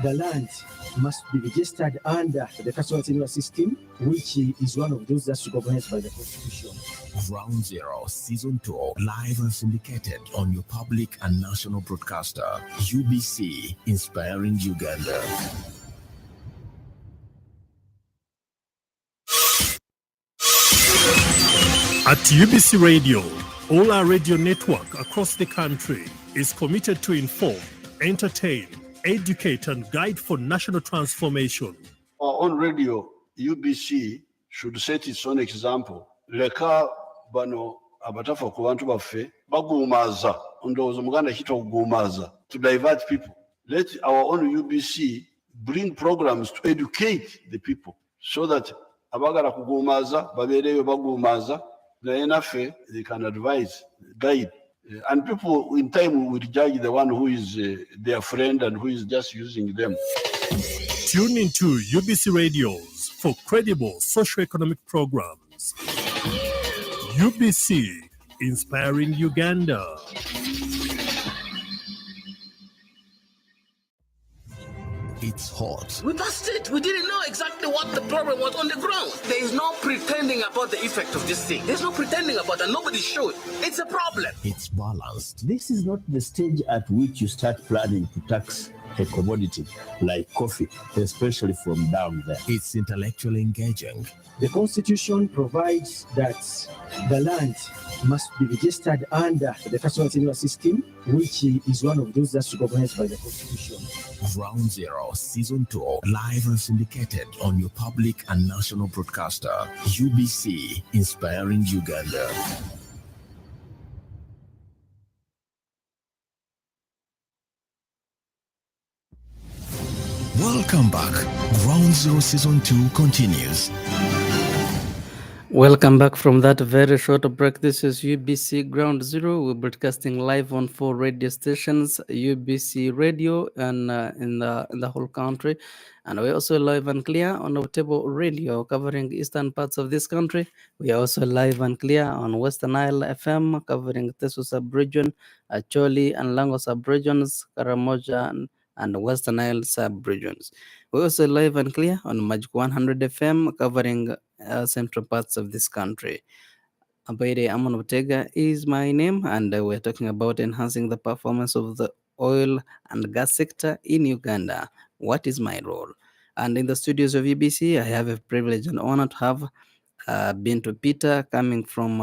the land must be registered under the casual tenure system, which is one of those that's recognized by the Constitution. Ground Zero Season 2, live and syndicated on your public and national broadcaster, UBC, inspiring Uganda. At UBC Radio, all our radio network across the country is committed to inform, entertain, educate, and guide for national transformation. On radio, UBC should set its own example. Leka bano abatafa ku bantu baffe bagumaza ndowooza muganda kita okugumaza to divert people. Let our own UBC bring programs to educate the people so that abagala kugumaza babeereyo bagumaza naye naffe they can advise, guide. And people in time will judge the one who is their friend and who is just using them. Tune into UBC Radios for credible socio-economic programs. UBC, inspiring Uganda. It's hot. We passed it. We didn't know exactly what the problem was on the ground. There is no pretending about the effect of this thing. There's no pretending about it. Nobody should. It's a problem. It's balanced. This is not the stage at which you start planning to tax A commodity like coffee, especially from down there. It's intellectually engaging. The Constitution provides that the land must be registered under the casual tenure system, which is one of those that's recognized by the Constitution. Ground Zero Season 2, live and syndicated on your public and national broadcaster, UBC, inspiring Uganda. Welcome back. Ground Zero Season 2 continues. Welcome back from that very short break. This is UBC Ground Zero. We're broadcasting live on 4 radio stations, UBC Radio, and in the whole country. And we're also live and clear on BUTEBO Radio, covering eastern parts of this country. We are also live and clear on Western Isle FM, covering Teso sub-region, Acholi and Lango sub-regions, Karamoja and Western Isle sub-regions. We're also live and clear on Magic 100 FM, covering central parts of this country. Abaide Amon Ortega is my name, and we're talking about enhancing the performance of the oil and gas sector in Uganda. What is my role? And in the studios of UBC, I have a privilege and honor to have Bintu Peter coming from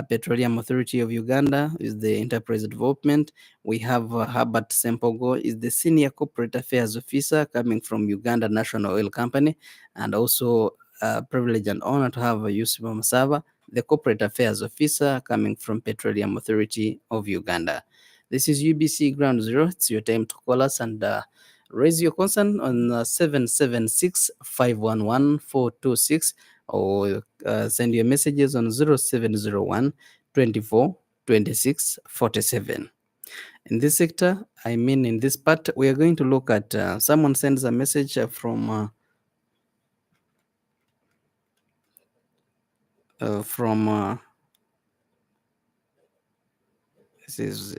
Petroleum Authority of Uganda, is the Enterprise Development. We have Herbert Sempogo, is the Senior Corporate Affairs Officer coming from Uganda National Oil Company, and also privilege and honor to have Yusuf Masava, the Corporate Affairs Officer coming from Petroleum Authority of Uganda. This is UBC Ground Zero. It's your time to call us and raise your concern on 776-511-426 or send your messages on 0701 24 26 47. In this sector, I mean in this part, we are going to look at someone sends a message from this is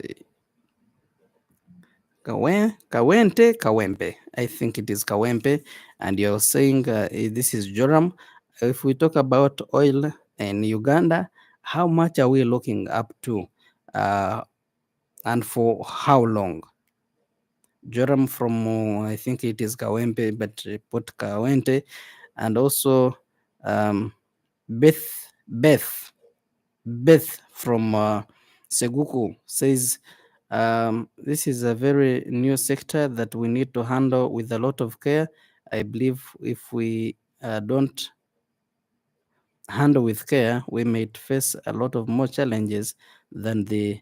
Kawempe. I think it is Kawempe, and you're saying this is Joram. If we talk about oil in Uganda, how much are we looking up to, and for how long? Joram from I think it is Kawempe, but put Kawente, and also Beth from Seguku says this is a very new sector that we need to handle with a lot of care. I believe if we don't handle with care, we may face a lot of more challenges than the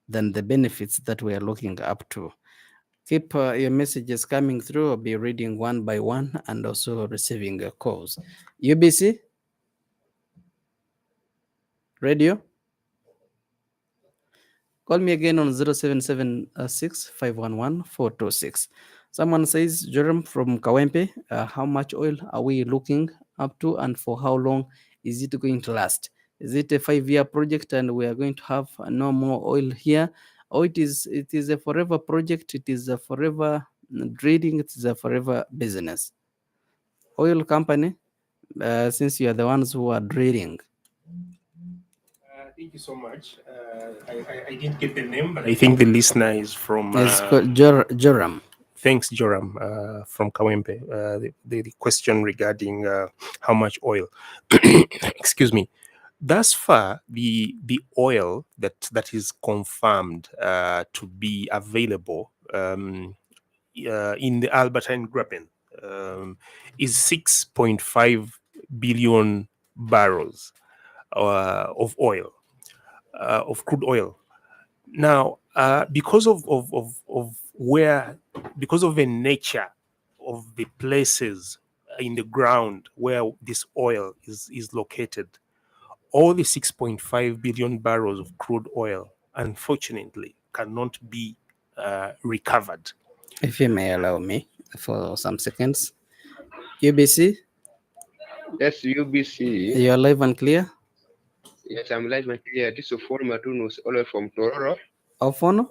benefits that we are looking up to. Keep your messages coming through. I'll be reading one by one and also receiving calls. UBC Radio. Call me again on 0776-511-426. Someone says, Jerome from Kawempe, how much oil are we looking up to and for how long is it going to last? Is it a 5-year project and we are going to have no more oil here? Or it is a forever project, it is a forever drilling, it is a forever business? Oil company, since you are the ones who are drilling. Thank you so much. I didn't get the name, but I think the listener is from. It's called Joram. Thanks, Joram, from Kawempe. The question regarding how much oil. Excuse me. Thus far, the oil that is confirmed to be available in the Albertine Graben is 6.5 billion barrels of oil, of crude oil. Now, because of the nature of the places in the ground where this oil is located, all the 6.5 billion barrels of crude oil, unfortunately, cannot be recovered. If you may allow me for some seconds. UBC? Yes, UBC. You are live and clear? Yes, I'm live and clear. This is Ofon Matunus, all from Tororo. Ofono?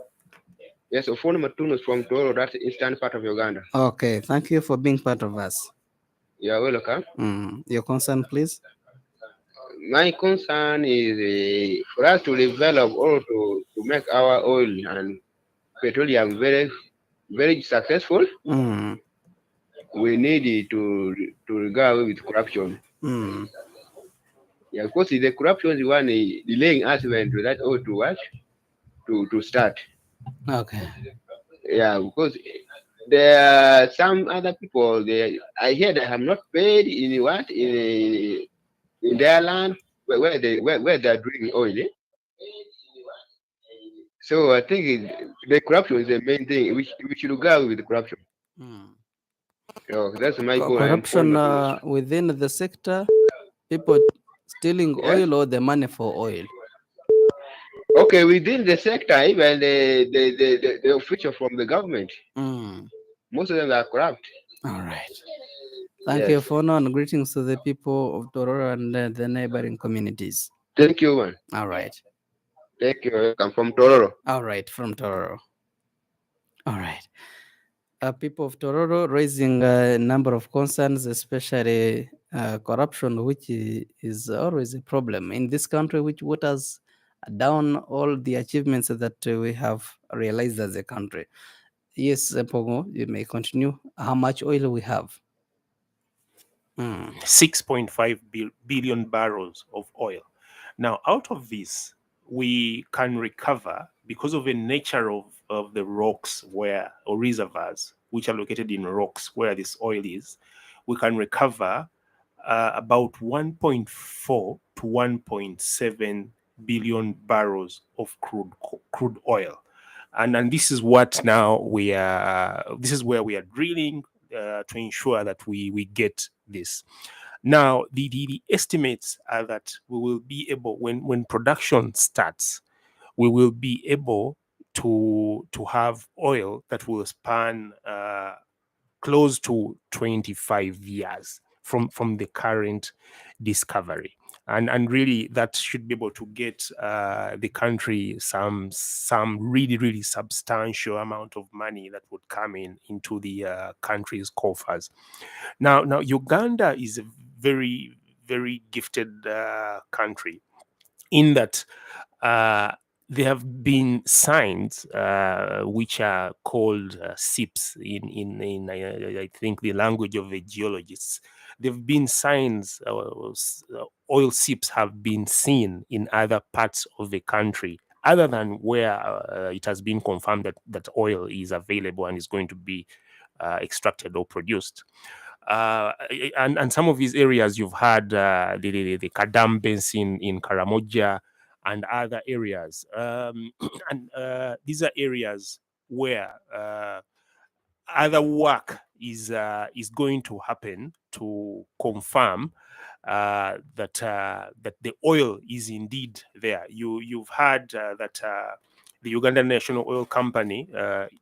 Yes, Ofon Matunus from Tororo, that's the eastern part of Uganda. Okay, thank you for being part of us. You are welcome. Your concern, please? My concern is for us to develop or to make our oil and petroleum very, very successful. We need to go away with corruption. Yeah, because the corruption is one delaying us when to that oil to watch to start. Okay. Yeah, because there are some other people. I hear they have not paid in their land where they are drilling oil. So I think the corruption is the main thing. We should go with the corruption. So that's my goal. Corruption within the sector, people stealing oil or the money for oil. Okay, within the sector, even the official from the government, most of them are corrupt. All right. Thank you, Fono, and greetings to the people of Tororo and the neighboring communities. Thank you, man. All right. Thank you. I'm from Tororo. All right, from Tororo. All right. People of Tororo raising a number of concerns, especially corruption, which is always a problem in this country, which waters down all the achievements that we have realized as a country. Yes, Pogo, you may continue. How much oil we have? 6.5 billion barrels of oil. Now, out of this, we can recover, because of the nature of the rocks or reservoirs, which are located in rocks where this oil is, we can recover about 1.4 to 1.7 billion barrels of crude oil. And this is what now this is where we are drilling to ensure that we get this. Now, the estimates are that we will be able, when production starts, we will be able to have oil that will span close to 25 years from the current discovery. And really, that should be able to get the country some really, really substantial amount of money that would come into the country's coffers. Now, Uganda is a very, very gifted country in that there have been signs which are called SIPs in I think the language of the geologists. There have been signs, oil SIPs have been seen in other parts of the country, other than where it has been confirmed that oil is available and is going to be extracted or produced. And some of these areas you've had the Kadam Basin in Karamoja and other areas. And these are areas where other work is going to happen to confirm that the oil is indeed there. You've heard that the Uganda National Oil Company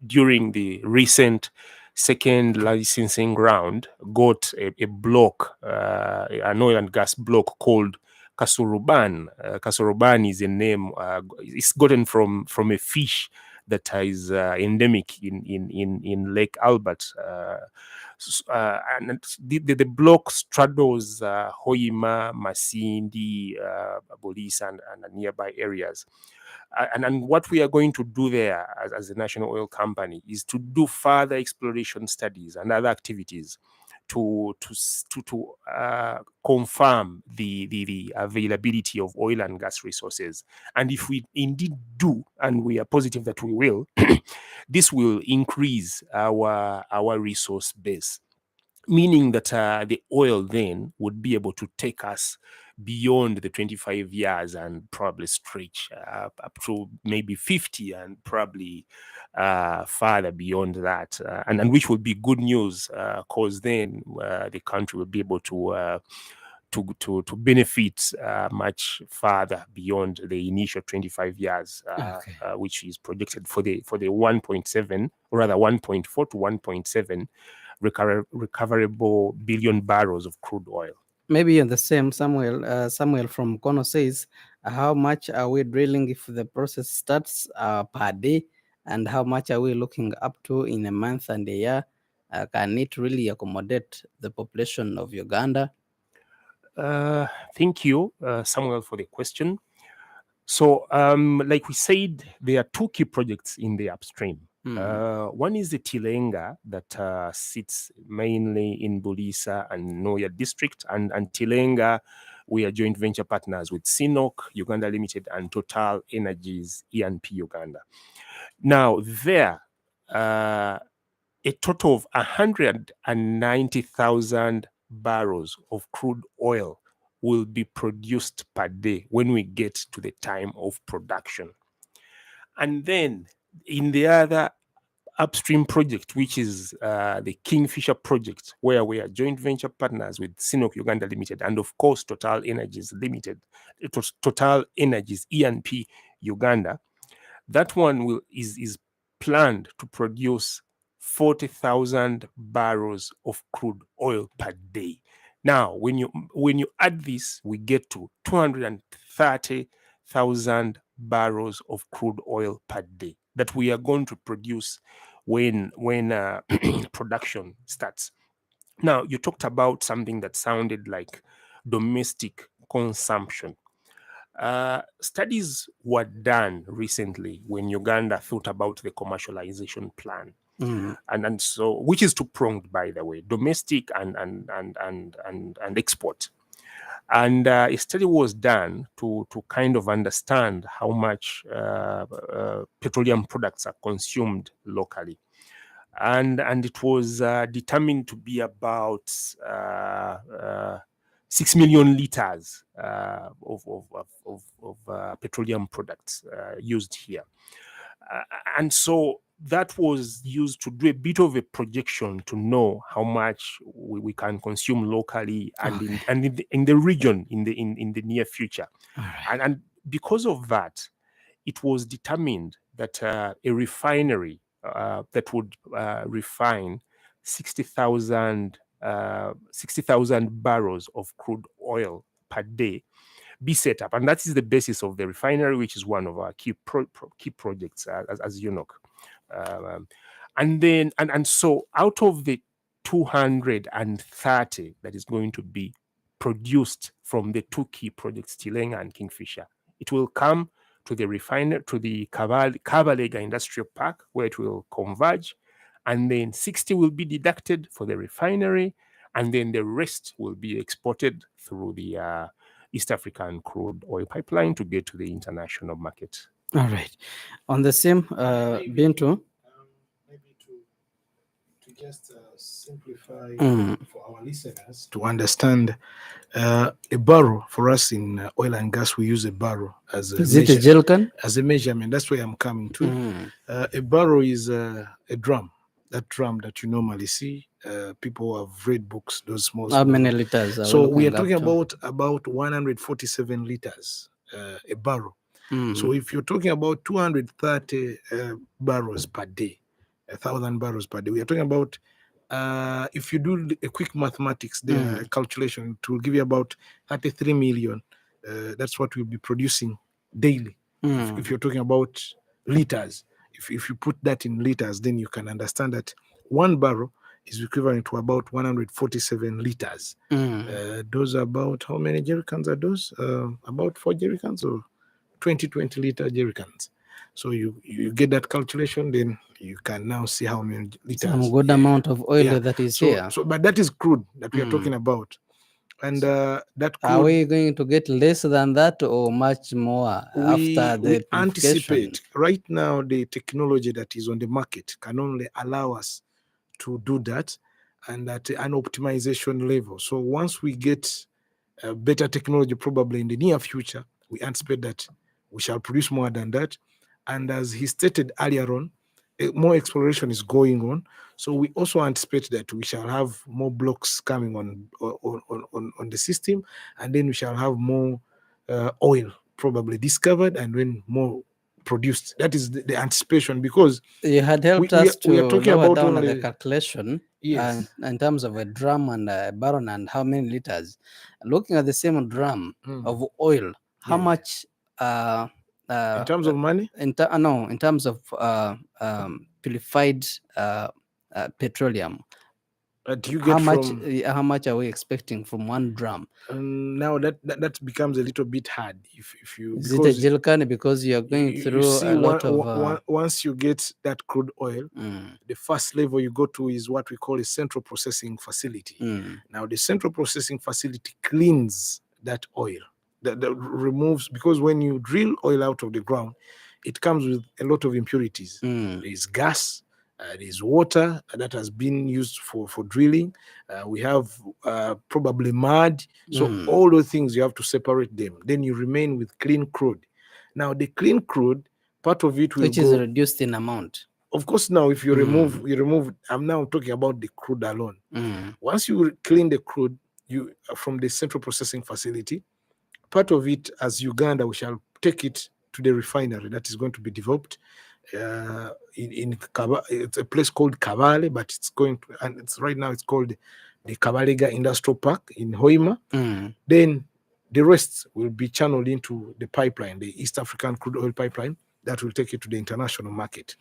during the recent second licensing round, got a block, an oil and gas block called Kasuruban. Kasuruban is a name, it's gotten from a fish that is endemic in Lake Albert. And the block straddles Hoima, Masindi, Bolis, and nearby areas. And what we are going to do there as a national oil company is to do further exploration studies and other activities to confirm the availability of oil and gas resources. And if we indeed do, and we are positive that we will, this will increase our resource base, meaning that the oil then would be able to take us beyond the 25 years and probably stretch up to maybe 50 and probably further beyond that. And which would be good news, because then the country will be able to benefit much further beyond the initial 25 years, which is projected for the 1.7, or rather 1.4 to 1.7 recoverable billion barrels of crude oil. Maybe in the same, Samuel from Kono says, how much are we drilling if the process starts per day, and how much are we looking up to in a month and a year? Can it really accommodate the population of Uganda? Thank you, Samuel, for the question. So, like we said, there are two key projects in the upstream. One is the Tilenga that sits mainly in Bulisa and Noya district, and Tilenga, we are joint venture partners with CNOOC, Uganda Limited, and Total Energies, E&P Uganda. Now, there, a total of 190,000 barrels of crude oil will be produced per day when we get to the time of production. And then in the other upstream project, which is the Kingfisher project, where we are joint venture partners with CNOOC Uganda Limited and of course Total Energies Limited, Total Energies E&P Uganda, that one is planned to produce 40,000 barrels of crude oil per day. Now, when you add this, we get to 230,000 barrels of crude oil per day that we are going to produce when production starts. Now, you talked about something that sounded like domestic consumption. Studies were done recently when Uganda thought about the commercialization plan. And so, which is two-pronged, by the way, domestic and export. And a study was done to kind of understand how much petroleum products are consumed locally. And it was determined to be about 6 million liters of petroleum products used here. And so that was used to do a bit of a projection to know how much we can consume locally and in the region in the near future. And because of that, it was determined that a refinery that would refine 60,000 barrels of crude oil per day be set up, and that is the basis of the refinery, which is one of our key projects as UNOC. And so out of the 230 that is going to be produced from the two key projects, Tilenga and Kingfisher, it will come to the refinery, to the Kabalega Industrial Park, where it will converge, and then 60 will be deducted for the refinery, and then the rest will be exported through the East African crude oil pipeline to get to the international market. All right. On the same, Bintu? Maybe to just simplify for our listeners to understand, a barrel for us in oil and gas, we use a barrel as a measure, it a jerrycan? As a measurement. That's where I'm coming to. A barrel is a drum. That drum that you normally see, people have read books, those small. How many liters? So we are talking about 147 liters a barrel. So if you're talking about 230 barrels per day, 1,000 barrels per day. We are talking about, if you do a quick mathematics, the calculation, it will give you about 33 million. That's what we'll be producing daily. If you're talking about liters, if you put that in liters, then you can understand that one barrel is equivalent to about 147 liters. Those are about, how many jerrycans are those? About 4 jerrycans or 20 liter jerrycans. So you get that calculation, then you can now see how many liters. Some good amount of oil that is here. So, but that is crude that we are talking about. And that crude, are we going to get less than that or much more after the we anticipate right now the technology that is on the market can only allow us to do that, and at an optimization level. So once we get better technology, probably in the near future, we anticipate that we shall produce more than that. And as he stated earlier on, more exploration is going on. So we also anticipate that we shall have more blocks coming on the system, and then we shall have more oil probably discovered and then more produced. That is the anticipation, because you had helped us we are talking lower about down only the calculation. Yes. In terms of a drum and a barrel and how many liters. Looking at the same drum of oil, how much in terms of money? In terms of purified petroleum. Do you get how much are we expecting from one drum? Now that becomes a little bit hard. If you is it a jerrycan, because you are going through a lot of once you get that crude oil, the first level you go to is what we call a central processing facility. Now the central processing facility cleans that oil, that removes, because when you drill oil out of the ground, it comes with a lot of impurities. There is gas, there's water that has been used for drilling. We have probably mud. So all those things, you have to separate them. Then you remain with clean crude. Now the clean crude, part of it will which is reduced in amount. Of course, now if you remove, I'm now talking about the crude alone. Once you clean the crude, you from the central processing facility, part of it, as Uganda, we shall take it to the refinery that is going to be developed. It's a place called KAMPALA, but it's going to, and it's right now it's called the Kabalega Industrial Park in Hoima. Then the rest will be channeled into the pipeline, the East African crude oil pipeline that will take it to the international market.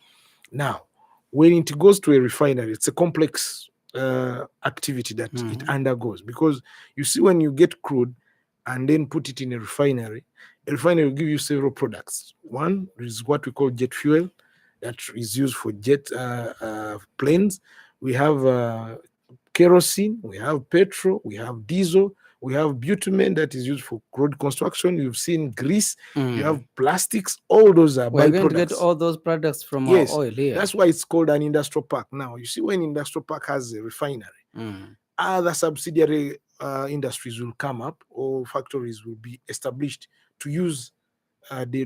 Now, when it goes to a refinery, it's a complex activity that it undergoes, because you see, when you get crude and then put it in a refinery will give you several products. One is what we call jet fuel, that is used for jet planes. We have kerosene, we have petrol, we have diesel, we have bitumen that is used for road construction. You've seen grease, you have plastics, all those are byproducts. We're going to get all those products from our oil here. That's why it's called an industrial park. Now, you see, when industrial park has a refinery, other subsidiary industries will come up, or factories will be established to use the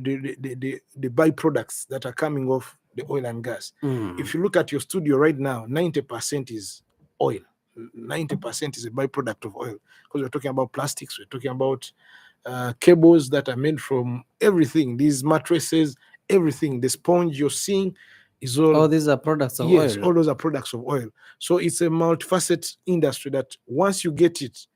byproducts that are coming off the oil and gas. If you look at your studio right now, 90% is oil. 90% is a byproduct of oil, because we're talking about plastics, we're talking about cables that are made from everything, these mattresses, everything, the sponge you're seeing is all these are products of oil. Yes, all those are products of oil. So it's a multifaceted industry that once you get it,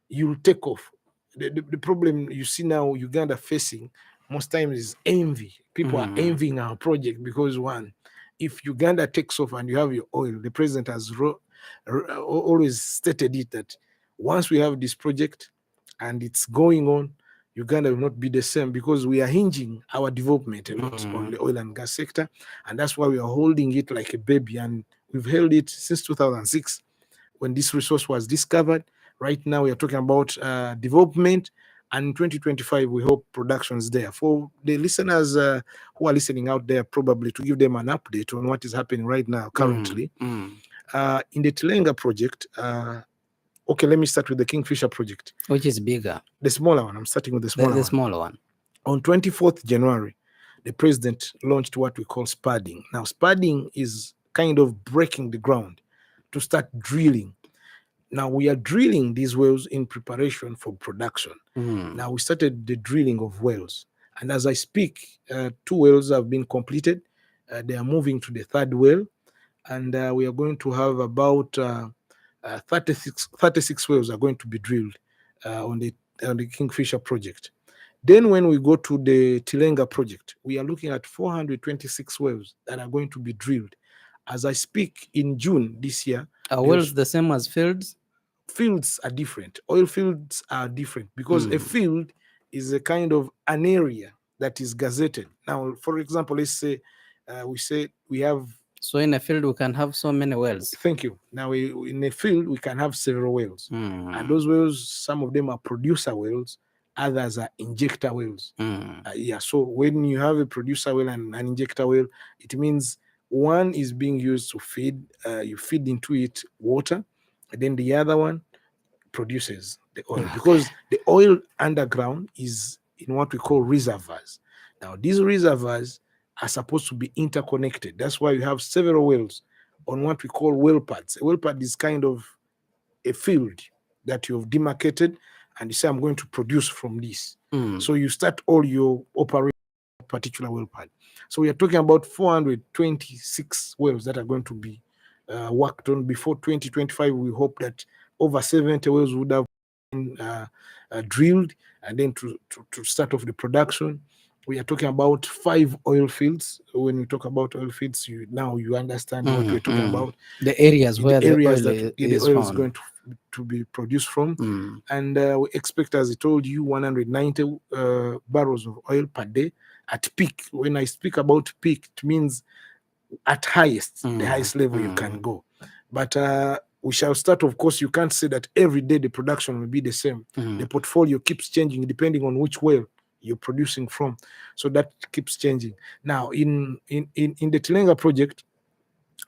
you'll take off. The problem you see now Uganda facing most times is envy. People are envying our project, because one, if Uganda takes off and you have your oil, the president has always stated it, that once we have this project and it's going on, Uganda will not be the same, because we are hinging our development a lot on the oil and gas sector, and that's why we are holding it like a baby, and we've held it since 2006 when this resource was discovered. Right now we are talking about development, and in 2025 we hope production is there. For the listeners who are listening out there, probably to give them an update on what is happening right now currently in the Tilenga project. Okay, let me start with the Kingfisher project, which is bigger. The smaller one. I'm starting with the smaller one. On 24th January, the president launched what we call spudding. Now, spudding is kind of breaking the ground to start drilling. Now, we are drilling these wells in preparation for production. Now, we started the drilling of wells. And as I speak, 2 wells have been completed. They are moving to the 3rd well. and we are going to have about 36 wells are going to be drilled on the Kingfisher project. Then when we go to the Tilenga project, we are looking at 426 wells that are going to be drilled. As I speak, in June this year, Are wells the same as fields? Fields are different. Oil fields are different because a field is a kind of an area that is gazetted. Now, for example, let's say we have. So in a field, we can have so many wells. Thank you. Now, in a field, we can have several wells. And those wells, some of them are producer wells, others are injector wells. So when you have a producer well and an injector well, it means one is being used to feed, you feed into it water, and then the other one produces the oil, because the oil underground is in what we call reservoirs. Now, these reservoirs are supposed to be interconnected. That's why you have several wells on what we call well pads. A well pad is kind of a field that you've demarcated, and you say, I'm going to produce from this. So you start all your operation particular well pad. So we are talking about 426 wells that are going to be worked on before 2025. We hope that over 70 wells would have been drilled, and then to start off the production. We are talking about 5 oil fields. When we talk about oil fields, you understand what we're talking about. The areas where the oil is going to be produced from. And we expect, as I told you, 190 barrels of oil per day at peak. When I speak about peak, it means at highest, the highest level you can go. But we shall start, of course, you can't say that every day the production will be the same. The portfolio keeps changing depending on which well you're producing from. So that keeps changing. Now, in the Tilenga project,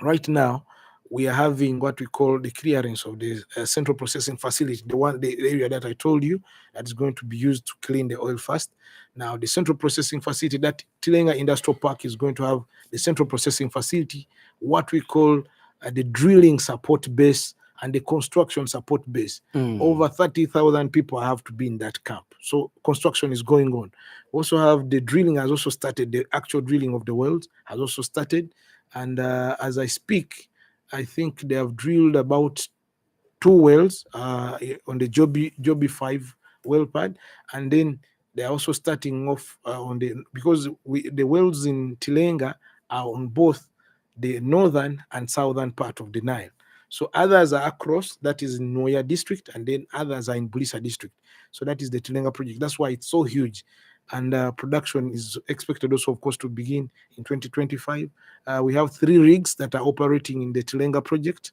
right now, we are having what we call the clearance of the central processing facility, the area that I told you that is going to be used to clean the oil first. Now, the central processing facility, that Tilenga Industrial Park is going to have the central processing facility, what we call the drilling support base and the construction support base. Over 30,000 people have to be in that camp. So construction is going on. Also have the drilling has also started. The actual drilling of the wells has also started. And as I speak, I think they have drilled about 2 wells on the Joby 5 well pad. And then they're also starting off because the wells in Tilenga are on both the northern and southern part of the Nile. So others are across, that is in Noya district, and then others are in Bulisa district. So that is the Tilenga project. That's why it's so huge. And production is expected also, of course, to begin in 2025. We have 3 rigs that are operating in the Tilenga project.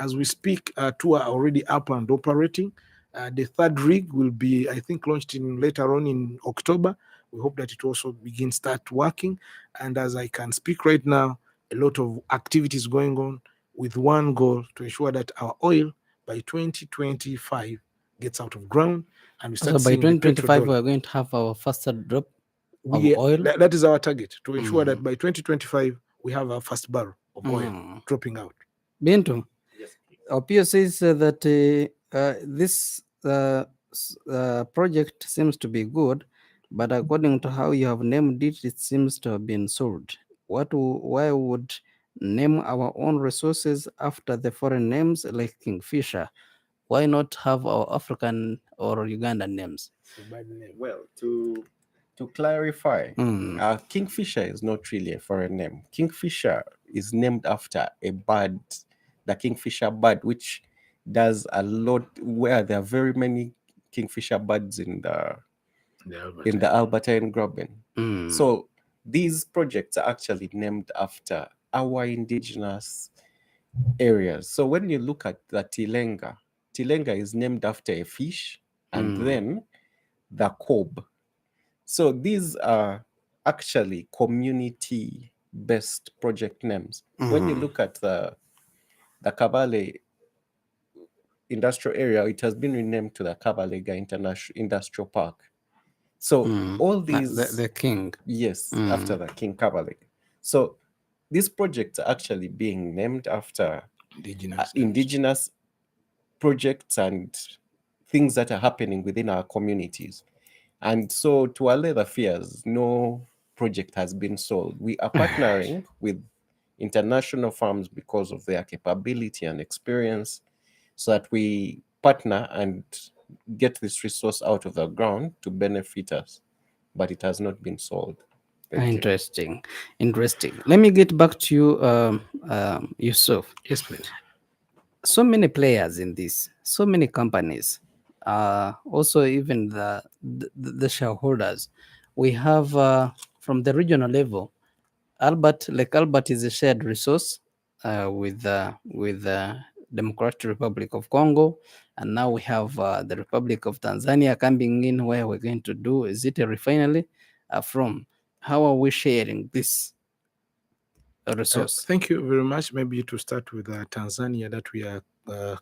As we speak, 2 are already up and operating. The 3rd rig will be, I think, launched later on in October. We hope that it also start working. And as I can speak right now, a lot of activities going on with one goal, to ensure that our oil by 2025 gets out of ground. And we start so by 2025, we are going to have our first drop of oil. That is our target, to ensure that by 2025, we have our first barrel of oil dropping out. Bintu, Opio says that this project seems to be good, but according to how you have named it, it seems to have been sold. Why would name our own resources after the foreign names like Kingfisher? Why not have our African or Ugandan names? Well, to clarify, Kingfisher is not really a foreign name. Kingfisher is named after a bird, the Kingfisher bird, which does a lot, where there are very many Kingfisher birds in the Albertine Graben. So these projects are actually named after our indigenous areas. So when you look at the Tilenga is named after a fish, and then the kob. So these are actually community-based project names. When you look at the Kabale industrial area, it has been renamed to the Kabalega International Industrial Park. So all these the king, yes, after the King Kabalega. So these projects are actually being named after indigenous projects and things that are happening within our communities. And so, to allay the fears, no project has been sold. We are partnering with international firms because of their capability and experience, so that we partner and get this resource out of the ground to benefit us. But it has not been sold. Thank you. Interesting. Let me get back to you, Yusuf. Yes, please. So many players in this, so many companies, also even the shareholders. We have from the regional level, Albert is a shared resource with Democratic Republic of Congo, and now we have the Republic of Tanzania coming in, where we're going to do, is it a refinery from? How are we sharing this resource? Thank you very much. Maybe to start with Tanzania that we are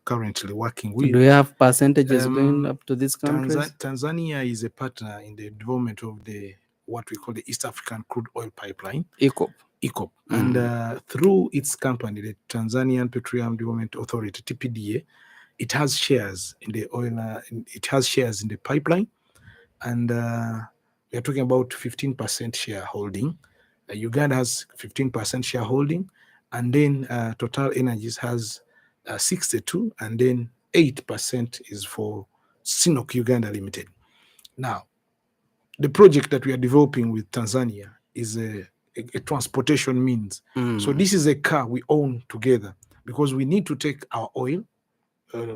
currently working with. Do you have percentages going up to these countries? Tanzania is a partner in the development of what we call the East African Crude Oil Pipeline. ECOP. And through its company, the Tanzanian Petroleum Development Authority, TPDA, it has shares in the oil. It has shares in the pipeline, and we are talking about 15% shareholding. Uganda has 15% shareholding, and then Total Energies has 62, and then 8% is for Sinok Uganda Limited. Now, the project that we are developing with Tanzania is a transportation means. So this is a car we own together, because we need to take our oil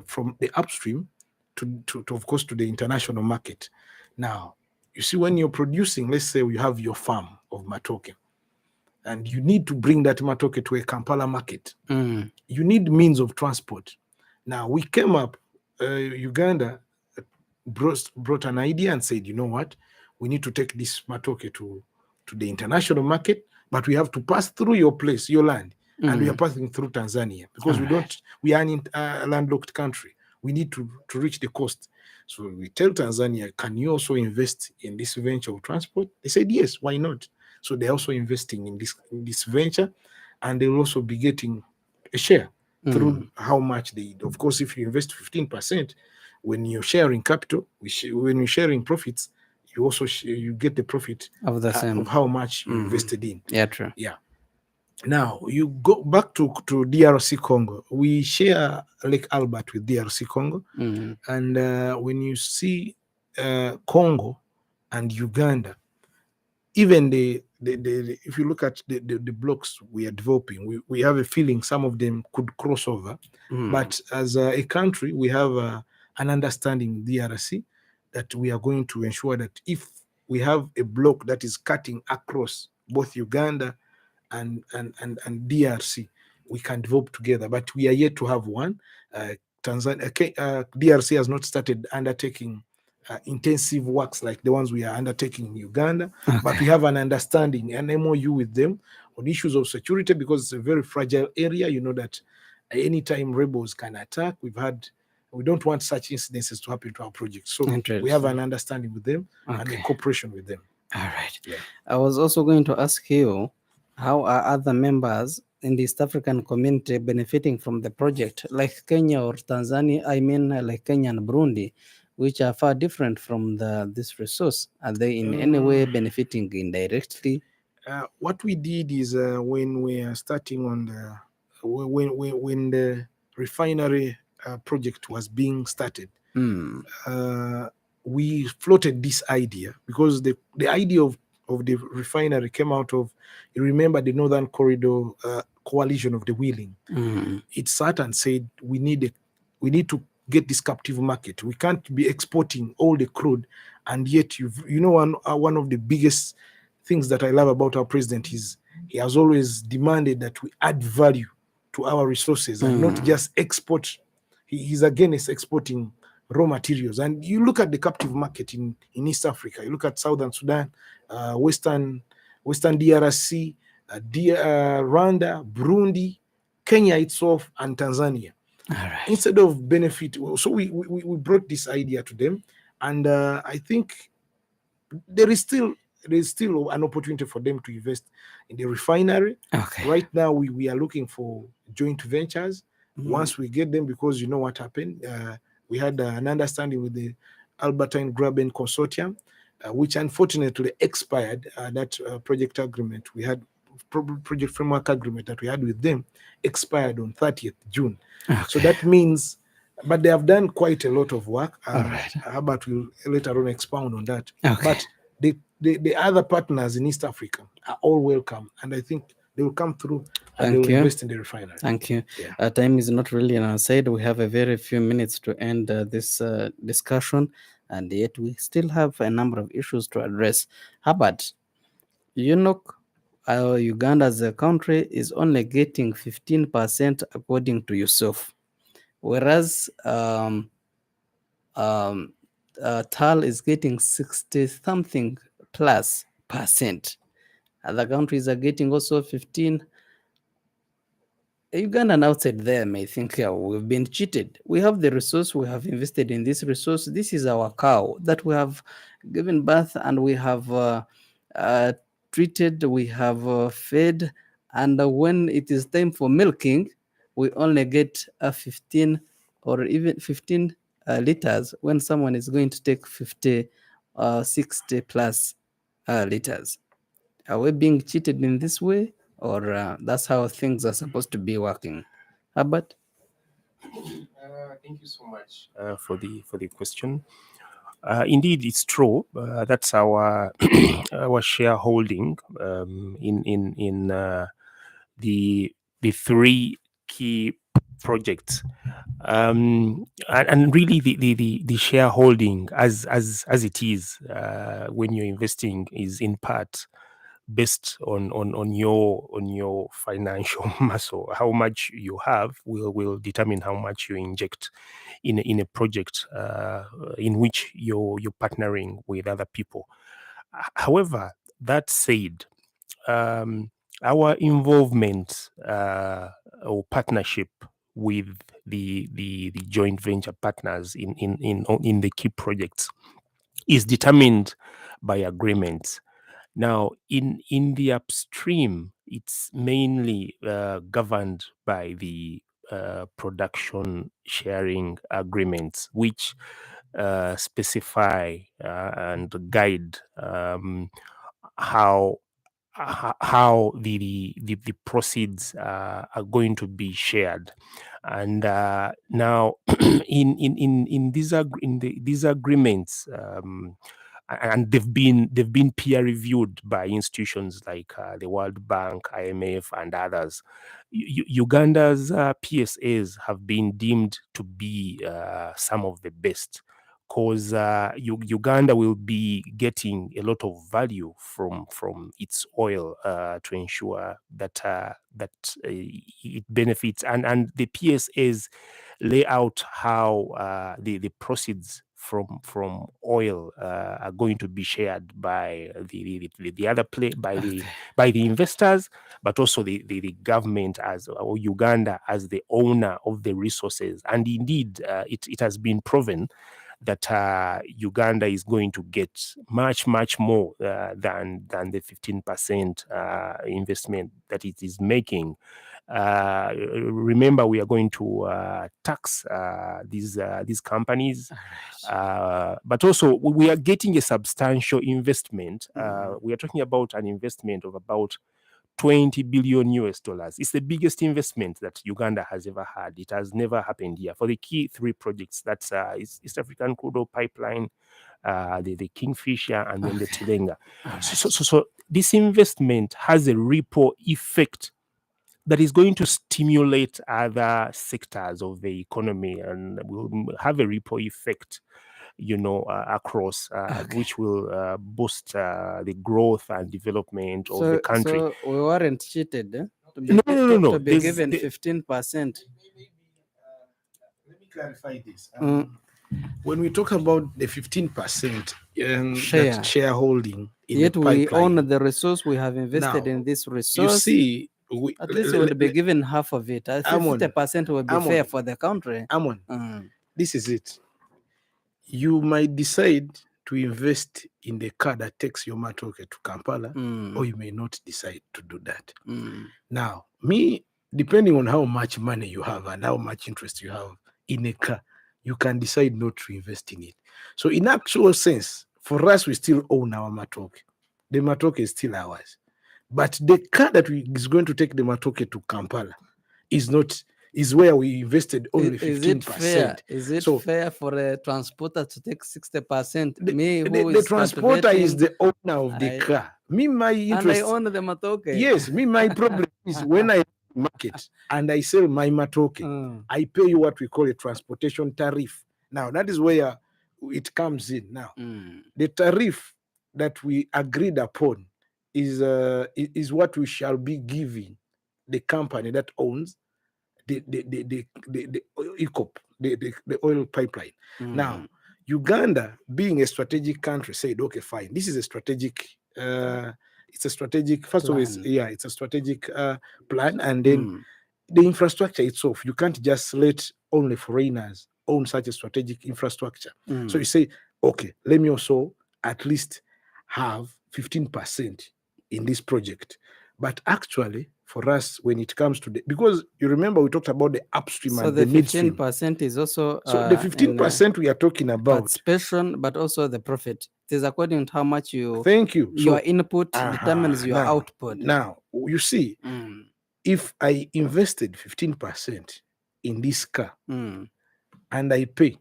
from the upstream to of course to the international market. Now, you see, when you're producing, let's say you have your farm of matoke, and you need to bring that matoke to a Kampala market. You need means of transport. Now, we came up, Uganda brought an idea and said, you know what, we need to take this matoke to the international market, but we have to pass through your place, your land, and we are passing through Tanzania, because we are in a landlocked country. We need to reach the coast. So we tell Tanzania, can you also invest in this venture of transport? They said, yes, why not? So they're also investing in this venture, and they'll also be getting a share through how much they. Of course, if you invest 15%, when you're sharing capital, when you're sharing profits, you also you get the profit of the same of how much you invested in. Yeah, true. Yeah. Now you go back to DRC Congo. We share Lake Albert with DRC Congo, and when you see Congo and Uganda, even if you look at the blocks we are developing, we have a feeling some of them could cross over. But as a country, we have an understanding with DRC that we are going to ensure that if we have a block that is cutting across both Uganda and DRC, we can develop together. But we are yet to have one. DRC has not started undertaking intensive works like the ones we are undertaking in Uganda, but we have an understanding, an MOU with them on issues of security, because it's a very fragile area. You know that anytime rebels can attack, we don't want such incidences to happen to our project. So we have an understanding with them and a cooperation with them. All right. Yeah. I was also going to ask you, how are other members in the East African community benefiting from the project, like Kenya or Tanzania? I mean, like Kenya and Burundi, which are far different from this resource. Are they in any way benefiting indirectly? What we did is when we are starting on when the refinery project was being started, we floated this idea, because the idea of the refinery came out of, you remember, the Northern Corridor Coalition of the Willing. It sat and said, we need to get this captive market. We can't be exporting all the crude, and yet one of the biggest things that I love about our president is he has always demanded that we add value to our resources and not just export. He's against exporting raw materials. And you look at the captive market in East Africa, you look at Southern Sudan, Western DRC, Rwanda, Burundi, Kenya itself, and Tanzania. Right. Instead of benefit, so we brought this idea to them, and I think there is still an opportunity for them to invest in the refinery. Right now, we are looking for joint ventures. Once we get them, because you know what happened, we had an understanding with the Albertine Graben Consortium, which unfortunately expired. That project agreement we had project framework agreement that we had with them expired on 30th June. So that means, but they have done quite a lot of work. Herbert will later on expound on that. But the other partners in East Africa are all welcome, and I think they will come through and they will invest in the refinery. Thank you. Time is not really on our side. We have a very few minutes to end this discussion, and yet we still have a number of issues to address. Herbert, you know, Uganda as a country is only getting 15% according to yourself, whereas TAL is getting 60-something plus percent. Other countries are getting also 15. Uganda and outside there may think, yeah, we've been cheated. We have the resource, we have invested in this resource. This is our cow that we have given birth and we have treated, we have fed. And when it is time for milking, we only get 15 or even 15 liters when someone is going to take 50, 60 plus liters. Are we being cheated in this way? Or that's how things are supposed to be working? Herbert? Thank you so much for the question. Indeed, it's true. That's our our shareholding in the three key projects, and really the shareholding as it is when you're investing is in part based on your financial muscle. How much you have will determine how much you inject in a project in which you're partnering with other people. However, that said, our involvement or partnership with the joint venture partners in the key projects is determined by agreements. Now, in the upstream, it's mainly governed by the production sharing agreements, which specify and guide how the proceeds are going to be shared. And now, in these agreements. And they've been peer reviewed by institutions like the World Bank, IMF, and others. Uganda's PSAs have been deemed to be some of the best, because Uganda will be getting a lot of value from its oil to ensure that it benefits, and the PSAs lay out how the proceeds from oil are going to be shared by the other by the investors, but also the government or Uganda as the owner of the resources. And indeed, it has been proven that Uganda is going to get much more than the 15% investment that it is making. Remember, we are going to tax these companies, but also we are getting a substantial investment. We are talking about an investment of about $20 billion US. It's the biggest investment that Uganda has ever had. It has never happened here for the key three projects. That's East African Crude Oil Pipeline, the Kingfisher, and then the Tilenga. So this investment has a ripple effect that is going to stimulate other sectors of the economy and will have a ripple effect, across, which will boost the growth and development of the country. So we weren't cheated, to be, No. To be given 15%. Let me clarify this. When we talk about the 15% shareholding, yet we own the resource, we have invested in this resource. You see, at least we would be given half of it. I think 50% would be fair for the country. This is it. You might decide to invest in the car that takes your matoke to Kampala, or you may not decide to do that. Now, depending on how much money you have and how much interest you have in a car, you can decide not to invest in it. So in actual sense, for us, we still own our matoke. The matoke is still ours. But the car that is going to take the Matoke to Kampala is where we invested only 15%. Is it fair? Is it So fair for a transporter to take 60%? the transporter is the owner of the car. Me, my interest. And I own the Matoke. Yes, me, my problem is when I market and I sell my Matoke, I pay you what we call a transportation tariff. Now, that is where it comes in. Now, the tariff that we agreed upon is what we shall be giving the company that owns the ECOP, the oil pipeline. Now, Uganda, being a strategic country, said, okay, fine, this is a strategic, it's a strategic, first of all, it's a strategic plan, and then the infrastructure itself, you can't just let only foreigners own such a strategic infrastructure. So you say, okay, let me also at least have 15% in this project. But actually, for us, when it comes to because you remember we talked about the upstream and the midstream. 15% is also so the 15% we are talking about participation, but also the profit. It is according to how much you. Thank you. Your input determines your output. Now you see, if I invested 15% in this car and I pay,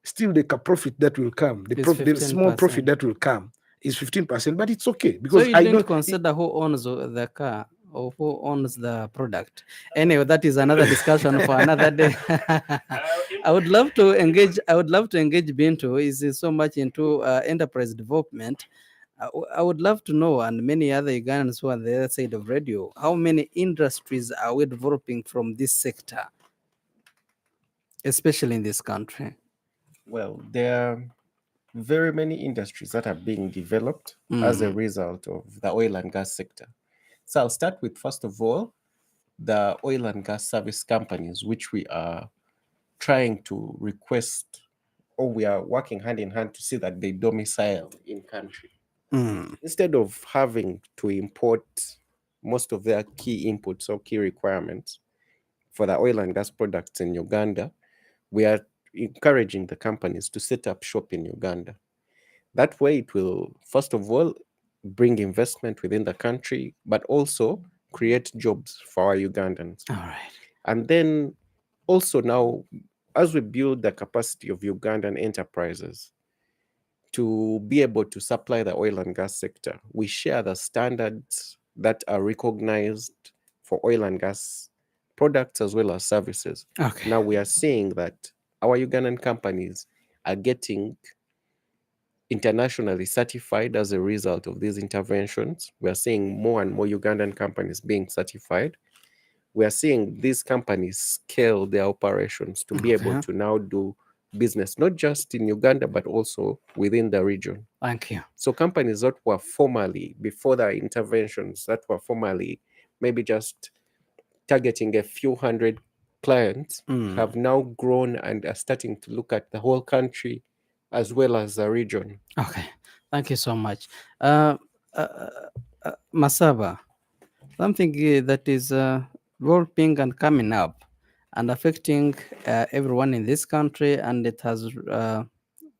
still the profit that will come, the small profit that will come is 15%, but it's okay because so you don't consider who owns the car or who owns the product. Anyway, that is another discussion for another day. I would love to engage Bintu. Is so much into enterprise development. I would love to know, and many other Ugandans who are on the other side of radio, how many industries are we developing from this sector, especially in this country? Well, there are very many industries that are being developed as a result of the oil and gas sector. So I'll start with, first of all, the oil and gas service companies, which we are trying to request, or we are working hand in hand to see that they domicile in country. Instead of having to import most of their key inputs or key requirements for the oil and gas products in Uganda, we are encouraging the companies to set up shop in Uganda. That way it will, first of all, bring investment within the country, but also create jobs for our Ugandans. All right. And then also now, as we build the capacity of Ugandan enterprises to be able to supply the oil and gas sector, we share the standards that are recognized for oil and gas products as well as services. Okay. Now we are seeing that our Ugandan companies are getting internationally certified as a result of these interventions. We are seeing more and more Ugandan companies being certified. We are seeing these companies scale their operations to be able to now do business, not just in Uganda, but also within the region. Thank you. So companies that were formerly, before the interventions, that were formerly maybe just targeting a few hundred clients have now grown and are starting to look at the whole country as well as the region. Okay, thank you so much. Masaba, something that is developing and coming up and affecting everyone in this country, and it has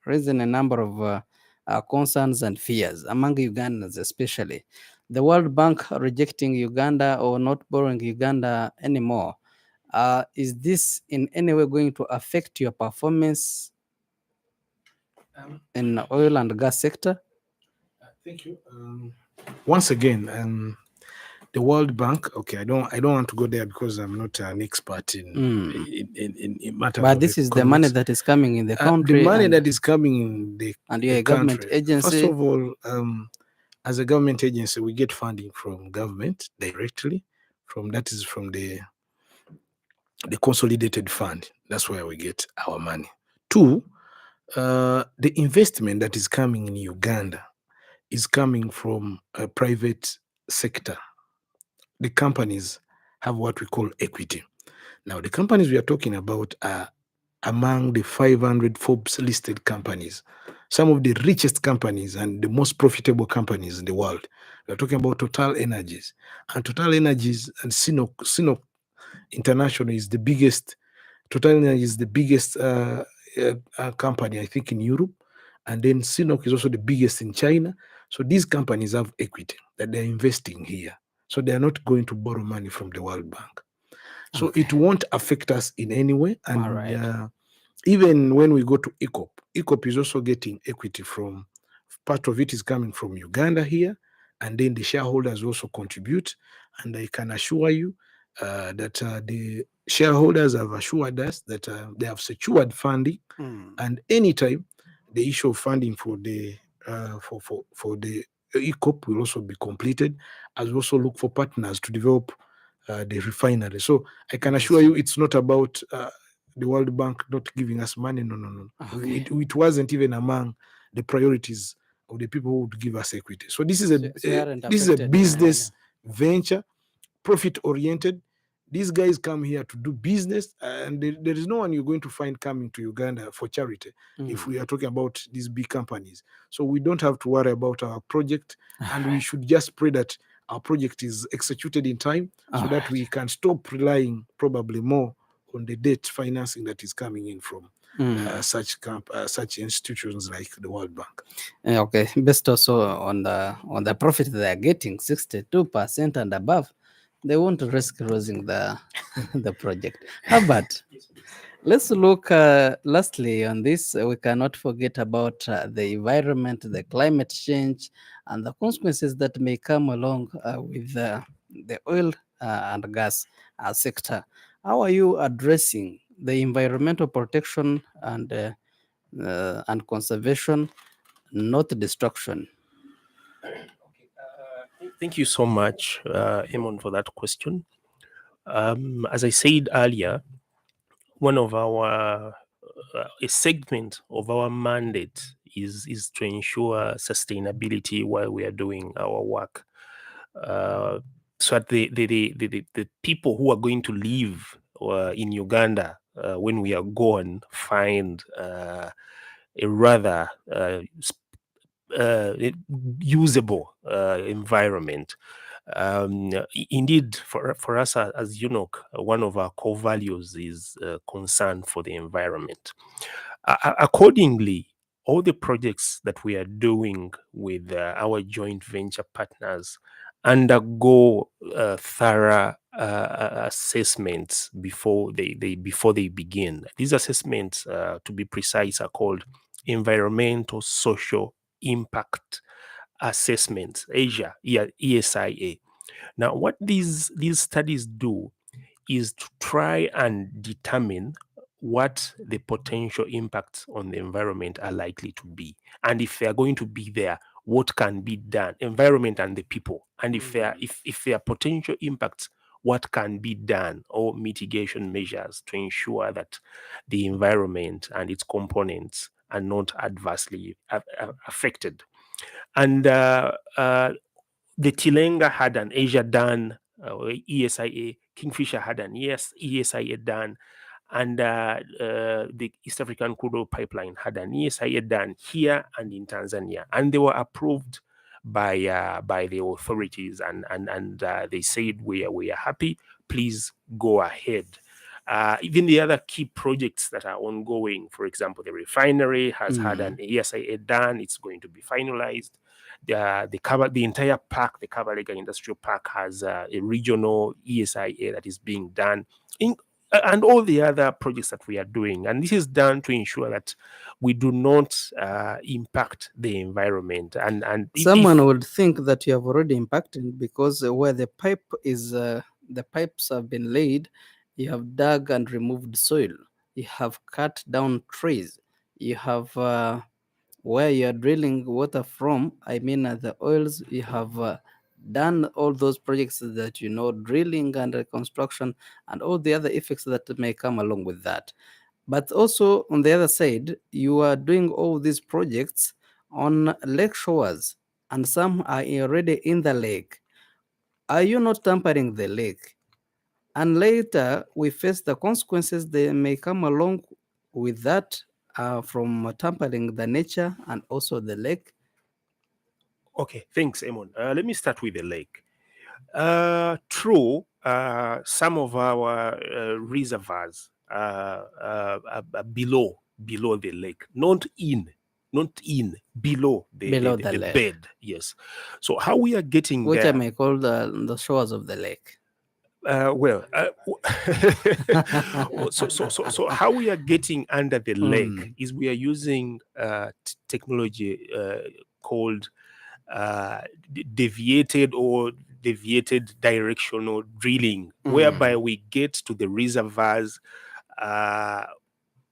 raised a number of concerns and fears among Ugandans especially. The World Bank rejecting Uganda or not borrowing Uganda anymore. Is this in any way going to affect your performance in the oil and gas sector? Thank you. Once again, the World Bank. Okay, I don't want to go there because I'm not an expert in matters. But this is the money that is coming in the country. The money that is coming in the and you're a government country. agency. First of all, as a government agency, we get funding from government directly. From the consolidated fund. That's where we get our money. Two, the investment that is coming in Uganda is coming from a private sector. The companies have what we call equity. Now, the companies we are talking about are among the 500 Forbes listed companies, some of the richest companies and the most profitable companies in the world. We are talking about Total Energies. And Total Energies and Sinop International is the biggest. Total Energies is the biggest company, I think, in Europe. And then Sinop is also the biggest in China. So these companies have equity that they're investing here. So they are not going to borrow money from the World Bank. So Okay. it won't affect us in any way. And All right. even when we go to ECOP is also getting equity from, part of it is coming from Uganda here, and then the shareholders also contribute. And I can assure you that the shareholders have assured us that they have secured funding, and anytime the issue of funding for the ECOP will also be completed, as we also look for partners to develop the refinery. So I can assure you it's not about the World Bank not giving us money. No. Okay. It wasn't even among the priorities of the people who would give us equity. So this is a business venture, profit oriented. These guys come here to do business, and there is no one you're going to find coming to Uganda for charity if we are talking about these big companies. So we don't have to worry about our project, and we should just pray that our project is executed in time so that we can stop relying probably more on the debt financing that is coming in from such institutions like the World Bank. Okay, based also on the profit they are getting, 62% and above, they won't risk losing the the project. How about let's look lastly on this. We cannot forget about the environment, the climate change, and the consequences that may come along with the oil and gas sector. How are you addressing the environmental protection and conservation, not destruction? Thank you so much, Emon, for that question. As I said earlier, one of our a segment of our mandate is to ensure sustainability while we are doing our work. So that the people who are going to live in Uganda when we are gone find a rather usable environment. Indeed, for us as UNOC, one of our core values is concern for the environment. Accordingly, all the projects that we are doing with our joint venture partners undergo thorough assessments before they begin. These assessments, to be precise, are called environmental social impact assessments, ESIA. Now, what these studies do is to try and determine what the potential impacts on the environment are likely to be, and if they are going to be there, what can be done, environment and the people, and if there are potential impacts, what can be done, or mitigation measures to ensure that the environment and its components are not adversely affected. And the Tilenga had an Asia done, ESIA. Kingfisher had an ESIA done, and the East African Crude Oil Pipeline had an ESIA done here and in Tanzania, and they were approved by the authorities, and they said we are happy. Please go ahead. Even the other key projects that are ongoing, for example, the refinery has had an ESIA done. It's going to be finalized. The entire park, the Kabalega Industrial Park, has a regional ESIA that is being done, and all the other projects that we are doing. And this is done to ensure that we do not impact the environment. And Someone would think that you have already impacted, because where the pipe is, the pipes have been laid, you have dug and removed soil, you have cut down trees, you have where you are drilling water from, I mean the oils, you have done all those projects that drilling and reconstruction and all the other effects that may come along with that. But also on the other side, you are doing all these projects on lake shores, and some are already in the lake. Are you not tampering the lake? And later we face the consequences that may come along with that, from tampering the nature and also the lake. Okay, thanks, Emon. Let me start with the lake. True, some of our reservoirs are below the lake, not in not in, below Below the the lake. bed. Yes. So how we are getting Which I there? may call the shores of the lake. So how we are getting under the lake Mm. is we are using technology called deviated directional drilling, whereby we get to the reservoirs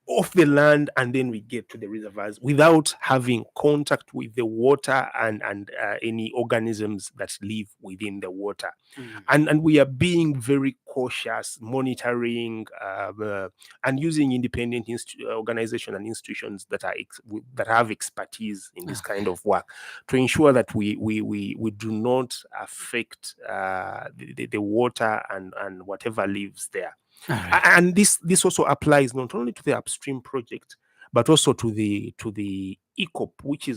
off the land, and then we get to the reservoirs without having contact with the water and any organisms that live within the water. And we are being very cautious, monitoring and using independent organizations and institutions that are that have expertise in this kind of work to ensure that we do not affect the water and whatever lives there. And this also applies not only to the upstream project, but also to the ECOP, which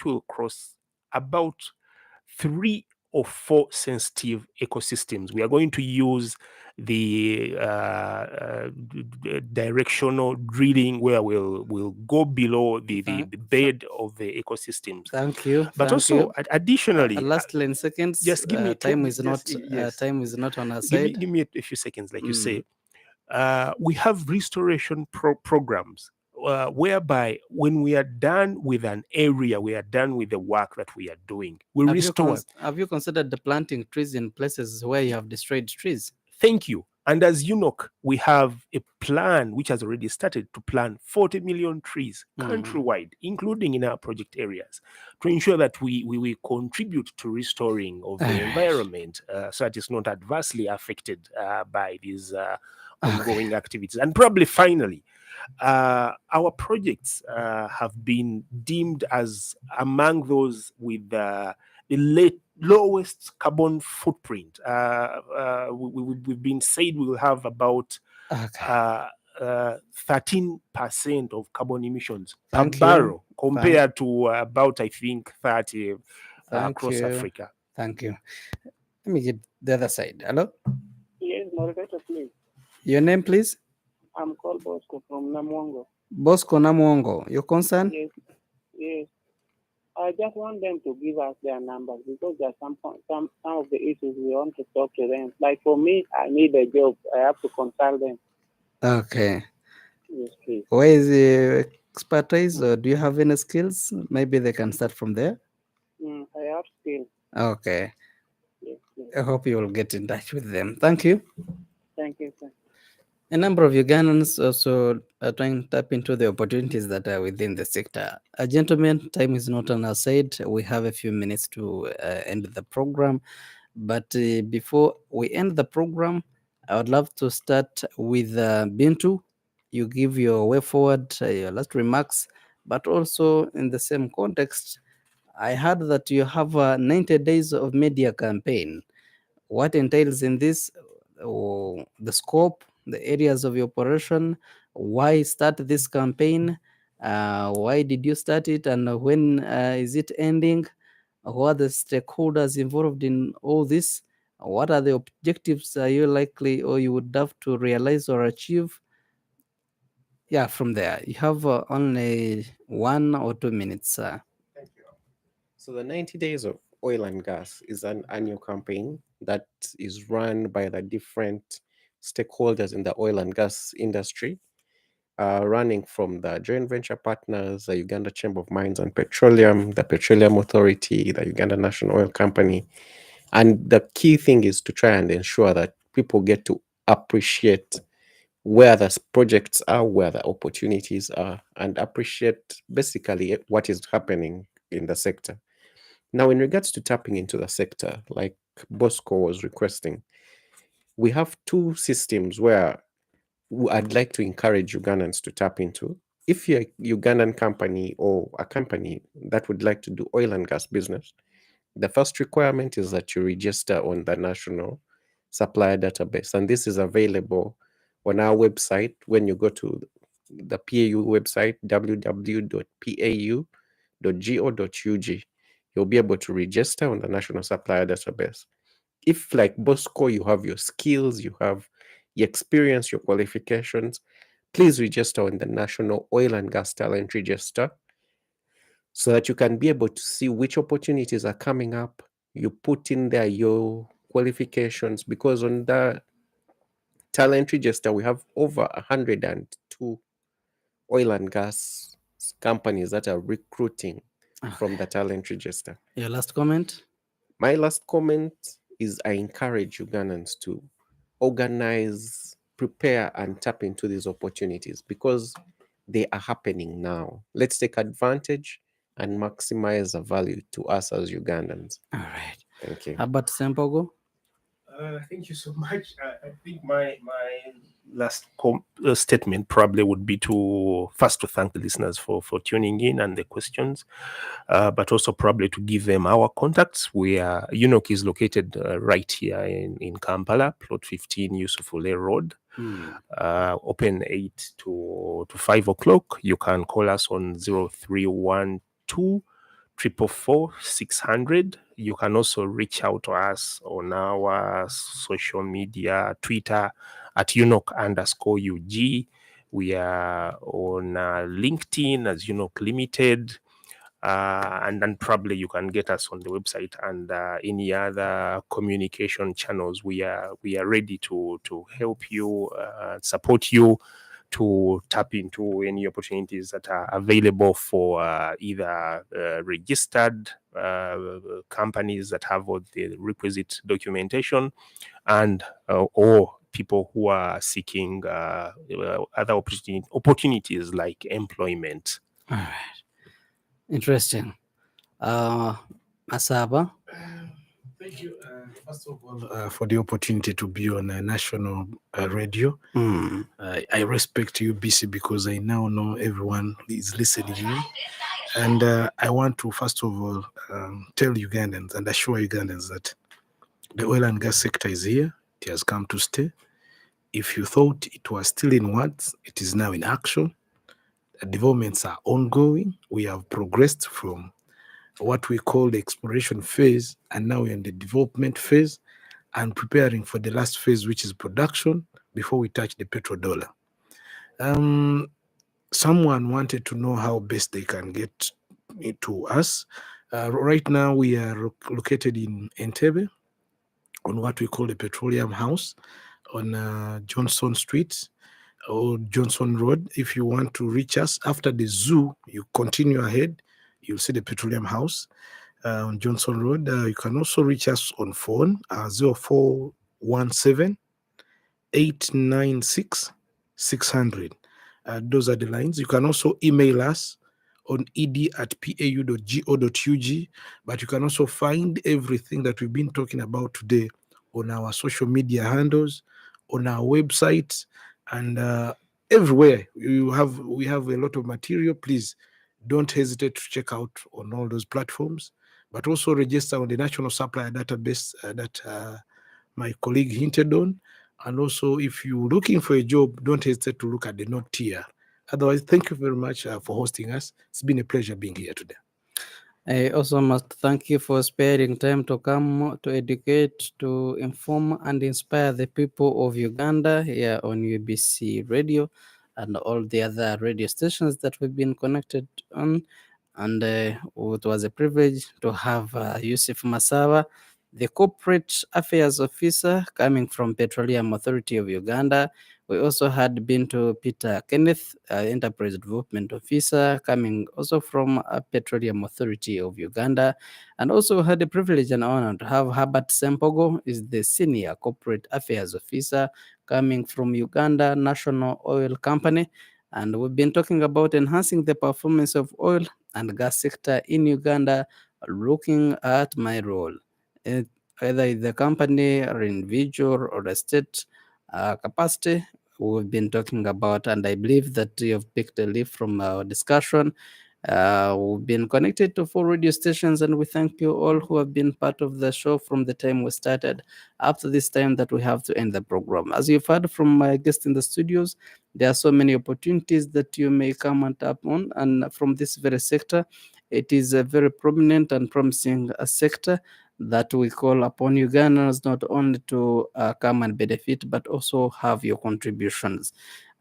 will cross about 3 or 4 sensitive ecosystems. We are going to use the directional drilling, where we'll go below the bed of the ecosystems. Thank you. But Thank also, you. additionally, lastly, in seconds, just give me time is not yes. time is not on our side. Give me a few seconds, like you say. We have restoration programs whereby when we are done with an area, we are done with the work that we are doing, we restore. Have you considered the planting trees in places where you have destroyed trees? Thank you. And as UNOC, we have a plan which has already started to plant 40 million trees countrywide, including in our project areas, to ensure that we contribute to restoring of the environment so that it's not adversely affected by these ongoing activities. And probably finally, our projects have been deemed as among those with the lowest carbon footprint. We've been said we will have about 13% of carbon emissions per barrel, compared to about, I think, 30 across Africa. Thank you. Let me get the other side. Hello? Yes, moderator, please. Your name, please? I'm called Bosco from Namwongo. Bosco Namwongo. Your concern? Yes. I just want them to give us their numbers, because there are some of the issues we want to talk to them. Like for me, I need a job. I have to consult them. Okay. Yes, please. Where is the expertise, or do you have any skills? Maybe they can start from there. I have skills. Okay. Yes, I hope you will get in touch with them. Thank you. Thank you, sir. A number of Ugandans also are trying to tap into the opportunities that are within the sector. Gentlemen, time is not on our side. We have a few minutes to end the program. But before we end the program, I would love to start with Bintu. You give your way forward, your last remarks, but also in the same context, I heard that you have 90 days of media campaign. What entails in this, the scope, the areas of your operation, why start this campaign, why did you start it, and when is it ending? Who are the stakeholders involved in all this? What are the objectives you likely or you would have to realize or achieve? Yeah, from there, you have only 1 or 2 minutes. Thank you. So the 90 Days of Oil and Gas is an annual campaign that is run by the different stakeholders in the oil and gas industry, running from the joint venture partners, the Uganda Chamber of Mines and Petroleum, the Petroleum Authority, the Uganda National Oil Company. And the key thing is to try and ensure that people get to appreciate where the projects are, where the opportunities are, and appreciate basically what is happening in the sector. Now, in regards to tapping into the sector, like Bosco was requesting, we have 2 systems where I'd like to encourage Ugandans to tap into. If you're a Ugandan company or a company that would like to do oil and gas business, the first requirement is that you register on the National Supplier Database. And this is available on our website. When you go to the PAU website, www.pau.go.ug, you'll be able to register on the National Supplier Database. If, like Bosco, you have your skills, you have your experience, your qualifications, please register on the National Oil and Gas Talent Register. so that you can be able to see which opportunities are coming up. You put in there your qualifications, because on the talent register, we have over 102 oil and gas companies that are recruiting from the talent register. Your last comment? My last comment is I encourage Ugandans to organize, prepare, and tap into these opportunities because they are happening now. Let's take advantage and maximize the value to us as Ugandans. All right. Thank you. How about Sempogo? Thank you so much. I think my last statement probably would be to first to thank the listeners for tuning in and the questions, but also probably to give them our contacts. UNOC is located right here in Kampala, plot 15 Yusufule Road. Open 8 to 5 o'clock. You can call us on 0312 444 600. You can also reach out to us on our social media, Twitter at UNOC_UG. We are on LinkedIn as UNOC Limited. And then probably you can get us on the website and any other communication channels. We are ready to help you, support you, to tap into any opportunities that are available for either registered companies that have all the requisite documentation and or people who are seeking other opportunities like employment. All right. Interesting. Masaba? Thank you, first of all, for the opportunity to be on a national radio. I respect UBC because I now know everyone is listening in. And I want to, first of all, tell Ugandans and assure Ugandans that the oil and gas sector is here. It has come to stay. If you thought it was still in words, it is now in action. The developments are ongoing. We have progressed from what we call the exploration phase, and now we're in the development phase and preparing for the last phase, which is production, before we touch the petrodollar. Someone wanted to know how best they can get to us. Right now, we are located in Entebbe on what we call the Petroleum House on Johnson Street or Johnson Road. If you want to reach us after the zoo, you continue ahead, you'll see the Petroleum House on Johnson Road. You can also reach us on phone 0417 896 600. Those are the lines. You can also email us on ed@pau.go.ug, but you can also find everything that we've been talking about today on our social media handles, on our website, and everywhere. We have a lot of material. Please don't hesitate to check out on all those platforms, but also register on the National Supplier Database that my colleague hinted on. And also, if you're looking for a job, don't hesitate to look at the note tier. Otherwise, thank you very much for hosting us. It's been a pleasure being here today. I also must thank you for sparing time to come to educate, to inform, and inspire the people of Uganda here on UBC Radio and all the other radio stations that we've been connected on. And it was a privilege to have Yusuf Masawa, the Corporate Affairs Officer coming from Petroleum Authority of Uganda. We also had been to Peter Kenneth, Enterprise Development Officer, coming also from Petroleum Authority of Uganda. And also had the privilege and honor to have Herbert Sempogo, is the Senior Corporate Affairs Officer, coming from Uganda National Oil Company. And we've been talking about enhancing the performance of oil and gas sector in Uganda, looking at my role, whether it's the company or individual or a state capacity. We've been talking about, and I believe that you have picked a leaf from our discussion. We've been connected to 4 radio stations, and we thank you all who have been part of the show from the time we started up to this time that we have to end the program. As you've heard from my guest in the studios, there are so many opportunities that you may come and tap on, and from this very sector, it is a very prominent and promising sector that we call upon Ugandans not only to come and benefit, but also have your contributions.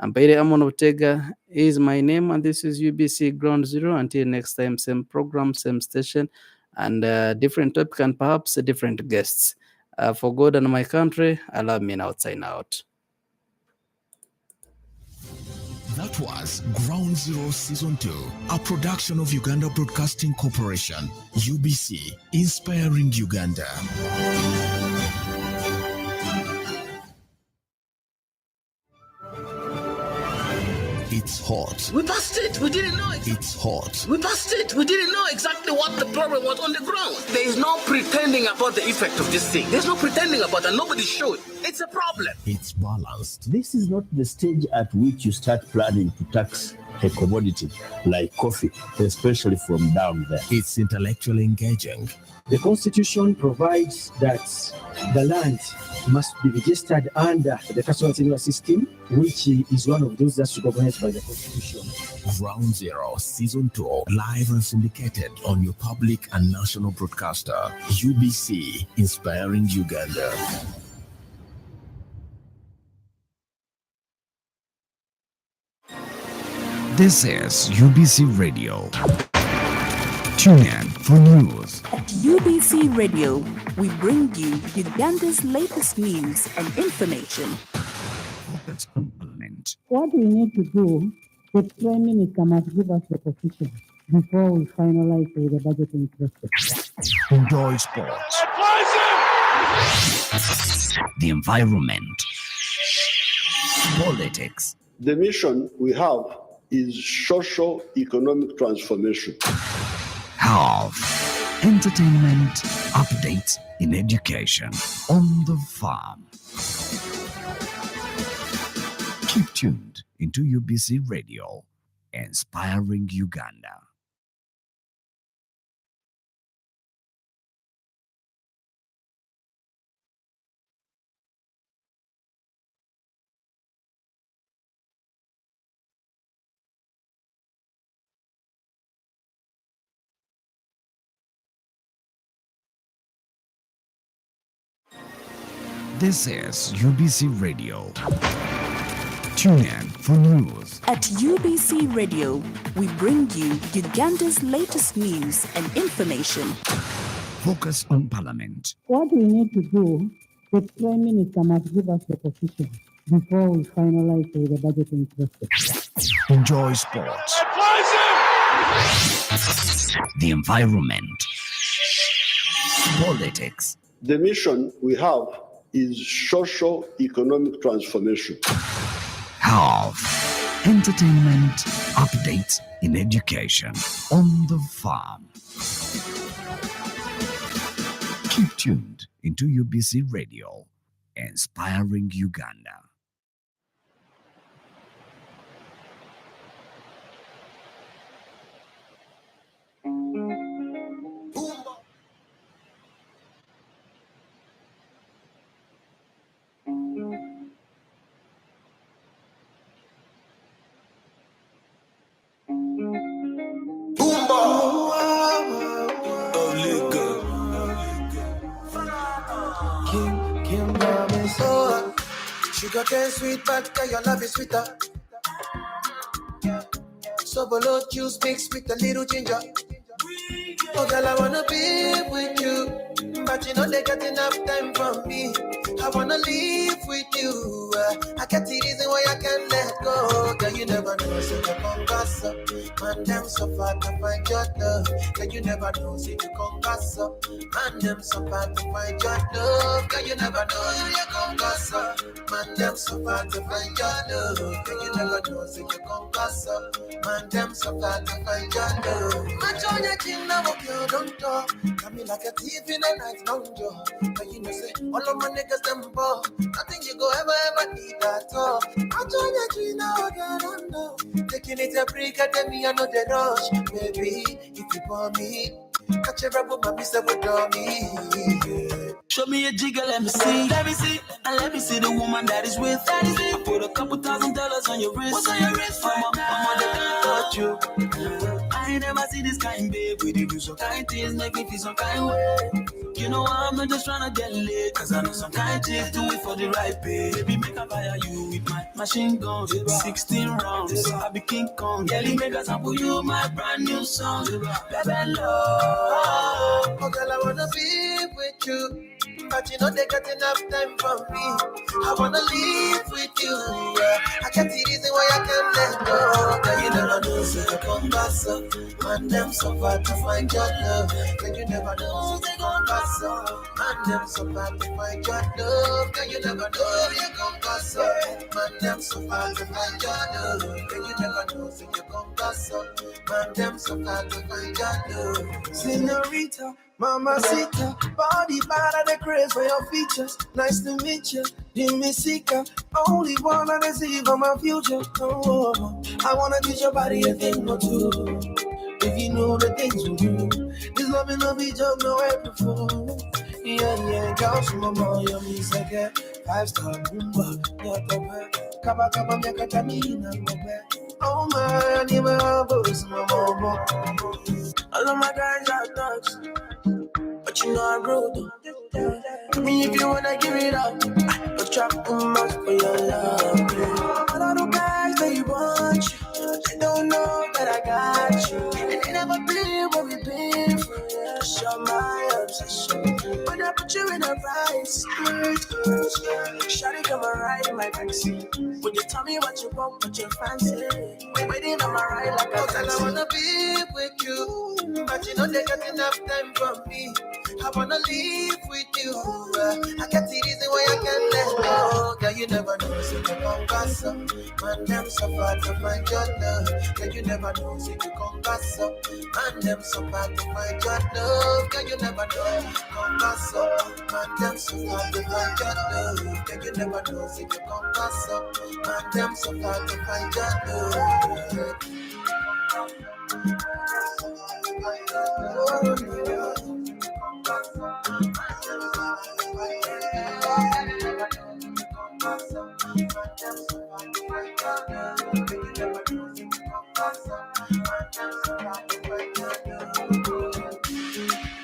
Mbaile Amon Otega is my name, and this is UBC Ground Zero. Until next time, same program, same station, and different topic, and perhaps different guests. For God and my country, allow me now sign out. That was Ground Zero Season 2, a production of Uganda Broadcasting Corporation, UBC, inspiring Uganda. It's hot. We passed it. We didn't know it. It's hot. We passed it. We didn't know exactly what the problem was on the ground. There is no pretending about the effect of this thing. There's no pretending about it. Nobody should. It's a problem. It's balanced. This is not the stage at which you start planning to tax a commodity like coffee, especially from down there. It's intellectually engaging. The Constitution provides that the land must be registered under the personal tenure system, which is one of those that's recognized by the Constitution. Ground Zero Season 2, live and syndicated on your public and national broadcaster, UBC, inspiring Uganda. This is UBC Radio. Tune in for news. At UBC Radio, we bring you Uganda's latest news and information. What we need to do, the Prime Minister must give us the position before we finalize the budgeting process. Enjoy sports. The environment. Politics. The mission we have is socio-economic transformation. Health, entertainment, updates in education, on the farm. Keep tuned into UBC Radio, inspiring Uganda. This is UBC Radio. Tune in for news. At UBC Radio, we bring you Uganda's latest news and information. Focus on Parliament. What we need to do, the Prime Minister must give us the position before we finalize the budgeting process. Enjoy sports. The environment. Politics. The mission we have is socio-economic transformation. Health, entertainment, updates in education, on the farm. Keep tuned into UBC Radio, inspiring Uganda. Sugar cane sweet, but your love is sweeter. So below juice mixed with a little ginger. Oh girl, I wanna be with you, but you know they got enough time from me. I wanna live with you. I get the reason why I can't let go. Girl, you never know, so you come pass up. Man, them so far to find your love. Girl, you never know, so you come pass up. Man, them so far to find your love. Girl, you never know, so you come pass up. Man, them so far to find your love. Girl, you never know, so you come pass up. Man, them so far to find your love. Match on your chin, now you don't talk. Got me like a thief in the night, don't you? But you know, say, all of my niggas, them ball. Nothing you go ever need at all. Match on your chin, now I don't know. Taking it a break, at me, I know the rush. Maybe, if you want me, catch a rubber, my mister would draw me. Yeah. Show me a jigger, let me see. And let me see the woman that is with. I put $2,000 on your wrist. What's on your wrist? I'm on the touch you. I you never see this kind, babe. We do some kind things, make me feel some kind way. You know I'm not just tryna get laid, cause I know some kind chicks do it for the right pay. Baby, make I fire you with my machine gun, 16 rounds, I be King Kong. Girlie, make a sample you my brand new song, baby love. Oh girl, I wanna be with you, but you know they got enough time for me. I wanna live with you, yeah. I can't see reason why I can't let go. Girl, you never know, so you come pass up. Man, them so far to find your love. Girl, you never know, so they gon' pass up. Man, them so far to find your love. Girl, you never know, you gon' pass up. Man, them so far to find your love. Girl, you never know, so you gon' pass up. Man, them so far to find your love. Senorita, Mamacita, body bad at the craze for your features. Nice to meet you, Jimmy Sika. Only one I see for my future. Oh, I wanna teach your body a thing or two. If you know the things we do, this love and love each other nowhere before. Yeah, girl, so mama, you me second 5-star boomba, yeah, the kaba kaba miaka tamina, oh my, I never boss, mama. All of my guys are thugs, but you know I rude. Me if you wanna give it up, I'll trap too much for your love. All of the guys that you want you, they don't know that I got you. And they never been what we've been through. Show my obsession. When I put you in a right skirt, shawty come and ride in my backseat. Would you tell me what you want, what you fancy? Waiting on my ride like a taxi. I wanna be with you, but you know they got enough time for me. I wanna live with you. I can't see reason why I can't let go. Girl, you never know, so you come pass up. Man, them so far to find your love. Girl, you never know, so you come pass up. Man, them so far to find your love. Girl, you never know, come pass up. Man, them so far to find your love. Girl, you never know, so you come pass up. Man, them so far to find your love.